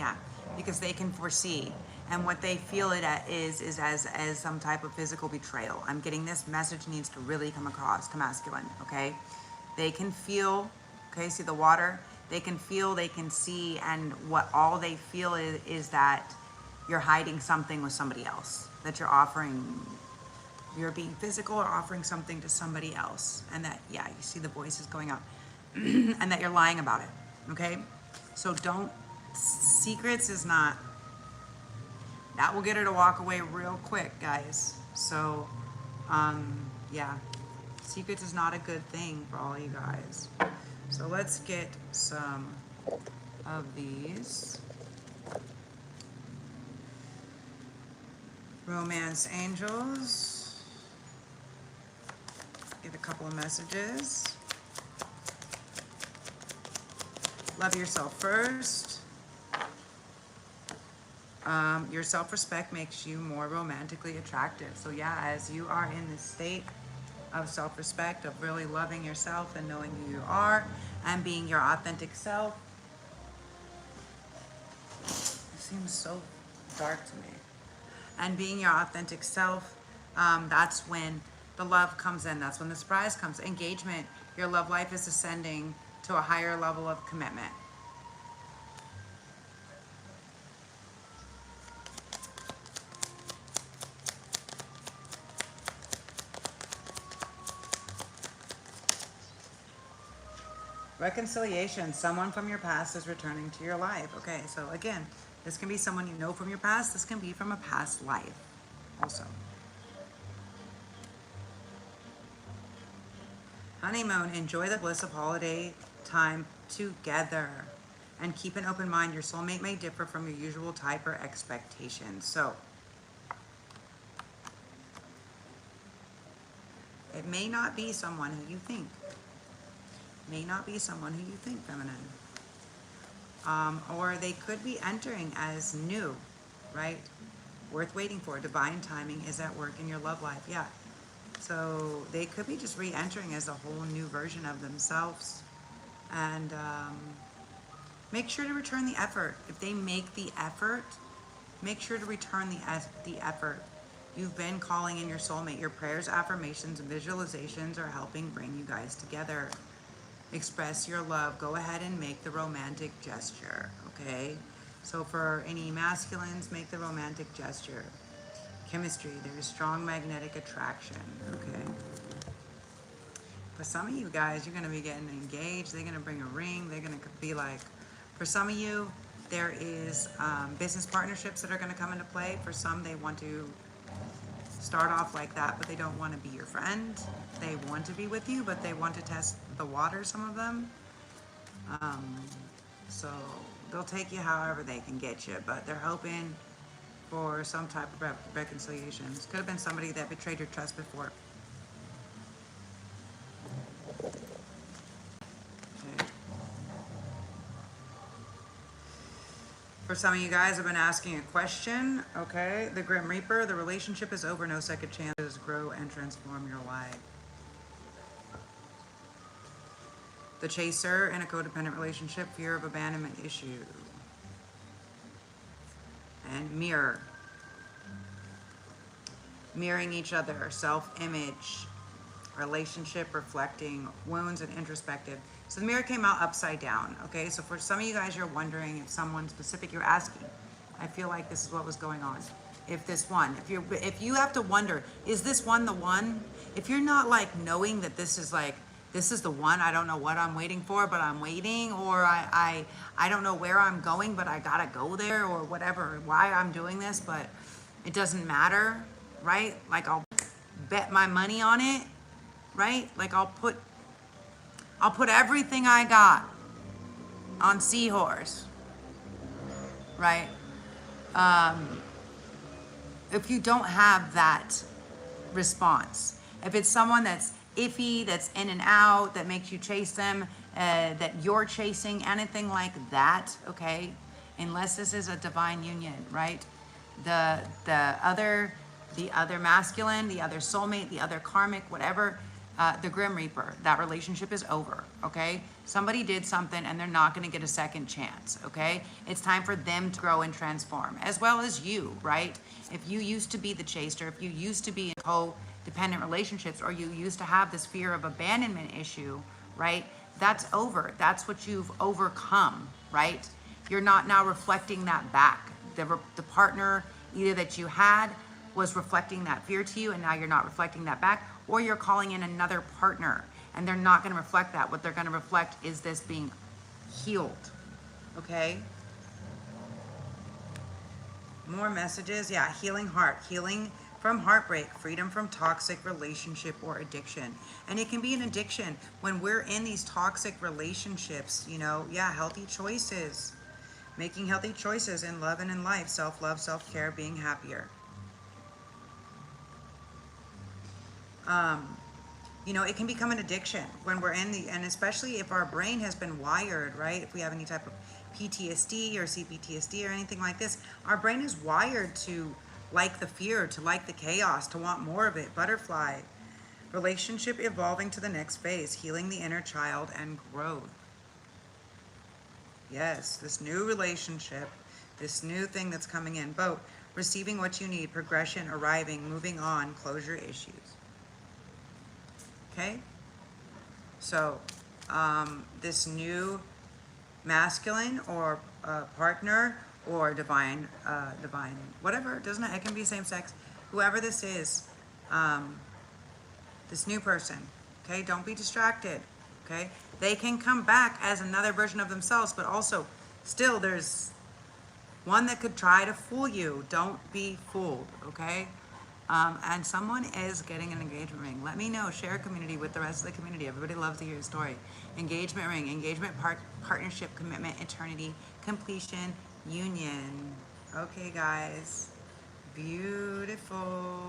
because they can foresee, and what they feel it is as some type of physical betrayal. I'm getting this message needs to really come across to masculine, okay? They can feel, okay, see the water? They can feel, they can see, and what all they feel is that you're hiding something with somebody else, that you're being physical or offering something to somebody else, and that, you see the voices going up, and that you're lying about it, okay? So secrets is not, that will get her to walk away real quick, guys. So, secrets is not a good thing for all you guys. So let's get some of these. Romance angels. Get a couple of messages. Love yourself first. Your self-respect makes you more romantically attractive. So as you are in this state of self-respect, of really loving yourself and knowing who you are and being your authentic self. It seems so dark to me. And being your authentic self, that's when the love comes in. That's when the surprise comes. Engagement, your love life is ascending to a higher level of commitment. Reconciliation. Someone from your past is returning to your life. Okay, so again, this can be someone you know from your past. This can be from a past life also. Honeymoon. Enjoy the bliss of holiday time together. And keep an open mind. Your soulmate may differ from your usual type or expectations. So, it may not be someone who you think. May not be someone who you think, feminine. Or they could be entering as new, right? Worth waiting for. Divine timing is at work in your love life. Yeah. So they could be just re-entering as a whole new version of themselves. And make sure to return the effort. If they make the effort, make sure to return the effort. You've been calling in your soulmate. Your prayers, affirmations, and visualizations are helping bring you guys together. Express your love. Go ahead and make the romantic gesture, okay? So for any masculines, make the romantic gesture. Chemistry, there's strong magnetic attraction, okay? For some of you guys, you're gonna be getting engaged. They're gonna bring a ring. They're gonna be like, for some of you, there is business partnerships that are gonna come into play. For some, they want to start off like that, but they don't want to be your friend. They want to be with you, but they want to test the water, some of them. So they'll take you however they can get you, but they're hoping for some type of reconciliations. Could have been somebody that betrayed your trust before. Okay. For some of you guys, I've been asking a question, okay? The Grim Reaper, the relationship is over, no second chances, grow and transform your life. The Chaser, in a codependent relationship, fear of abandonment issue. And Mirror. Mirroring each other, self-image, relationship reflecting wounds and introspective. So the mirror came out upside down, okay? So for some of you guys, you're wondering if someone specific you're asking. I feel like this is what was going on. If this one, if you have to wonder, is this one the one? If you're not like knowing that this is the one, I don't know what I'm waiting for, but I'm waiting, or I don't know where I'm going, but I gotta go there, or whatever, why I'm doing this, but it doesn't matter, right? Like I'll bet my money on it, right? Like I'll put everything I got on Seahorse, right? If you don't have that response, if it's someone that's iffy, that's in and out, that makes you chase them, that you're chasing, anything like that, okay? Unless this is a divine union, right? The other masculine, the other soulmate, the other karmic, whatever, the Grim Reaper, that relationship is over, okay? Somebody did something and they're not gonna get a second chance, okay? It's time for them to grow and transform, as well as you, right? If you used to be the chaser, if you used to be in codependent relationships, or you used to have this fear of abandonment issue, right? That's over. That's what you've overcome, right? You're not now reflecting that back. The partner either that you had was reflecting that fear to you, and now you're not reflecting that back, or you're calling in another partner and they're not going to reflect that. What they're going to reflect is this being healed, okay? More messages. Yeah, healing heart, healing from heartbreak, freedom from toxic relationship or addiction. And it can be an addiction when we're in these toxic relationships, you know, yeah, healthy choices, making healthy choices in love and in life, self-love, self-care, being happier. You know, it can become an addiction when we're in and especially if our brain has been wired, right? If we have any type of PTSD or CPTSD or anything like this, our brain is wired to like the fear, to like the chaos, to want more of it. Butterfly. Relationship evolving to the next phase, healing the inner child and growth. Yes, this new relationship, this new thing that's coming in. Boat. Receiving what you need, progression, arriving, moving on, closure issues. Okay, so this new masculine or partner or divine, whatever, it doesn't, it can be same sex, whoever this is, this new person, okay, don't be distracted, okay? They can come back as another version of themselves, but also still there's one that could try to fool you. Don't be fooled, okay? And someone is getting an engagement ring. Let me know. Share a community with the rest of the community. Everybody loves to hear your story. Engagement ring, engagement, partnership, commitment, eternity, completion, union. Okay, guys. Beautiful.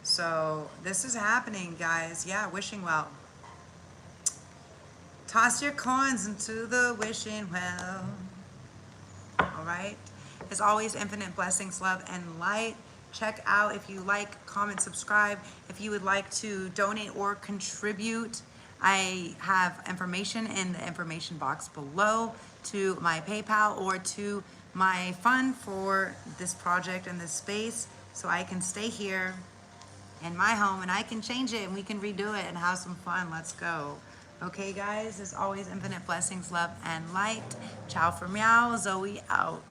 So this is happening, guys. Yeah, wishing well. Toss your coins into the wishing well. All right. As always, infinite blessings, love, and light. Check out if you like, comment, subscribe. If you would like to donate or contribute, I have information in the information box below to my PayPal or to my fund for this project and this space, so I can stay here in my home and I can change it and we can redo it and have some fun. Let's go. Okay, guys, as always, infinite blessings, love, and light. Ciao for meow. Zoe out.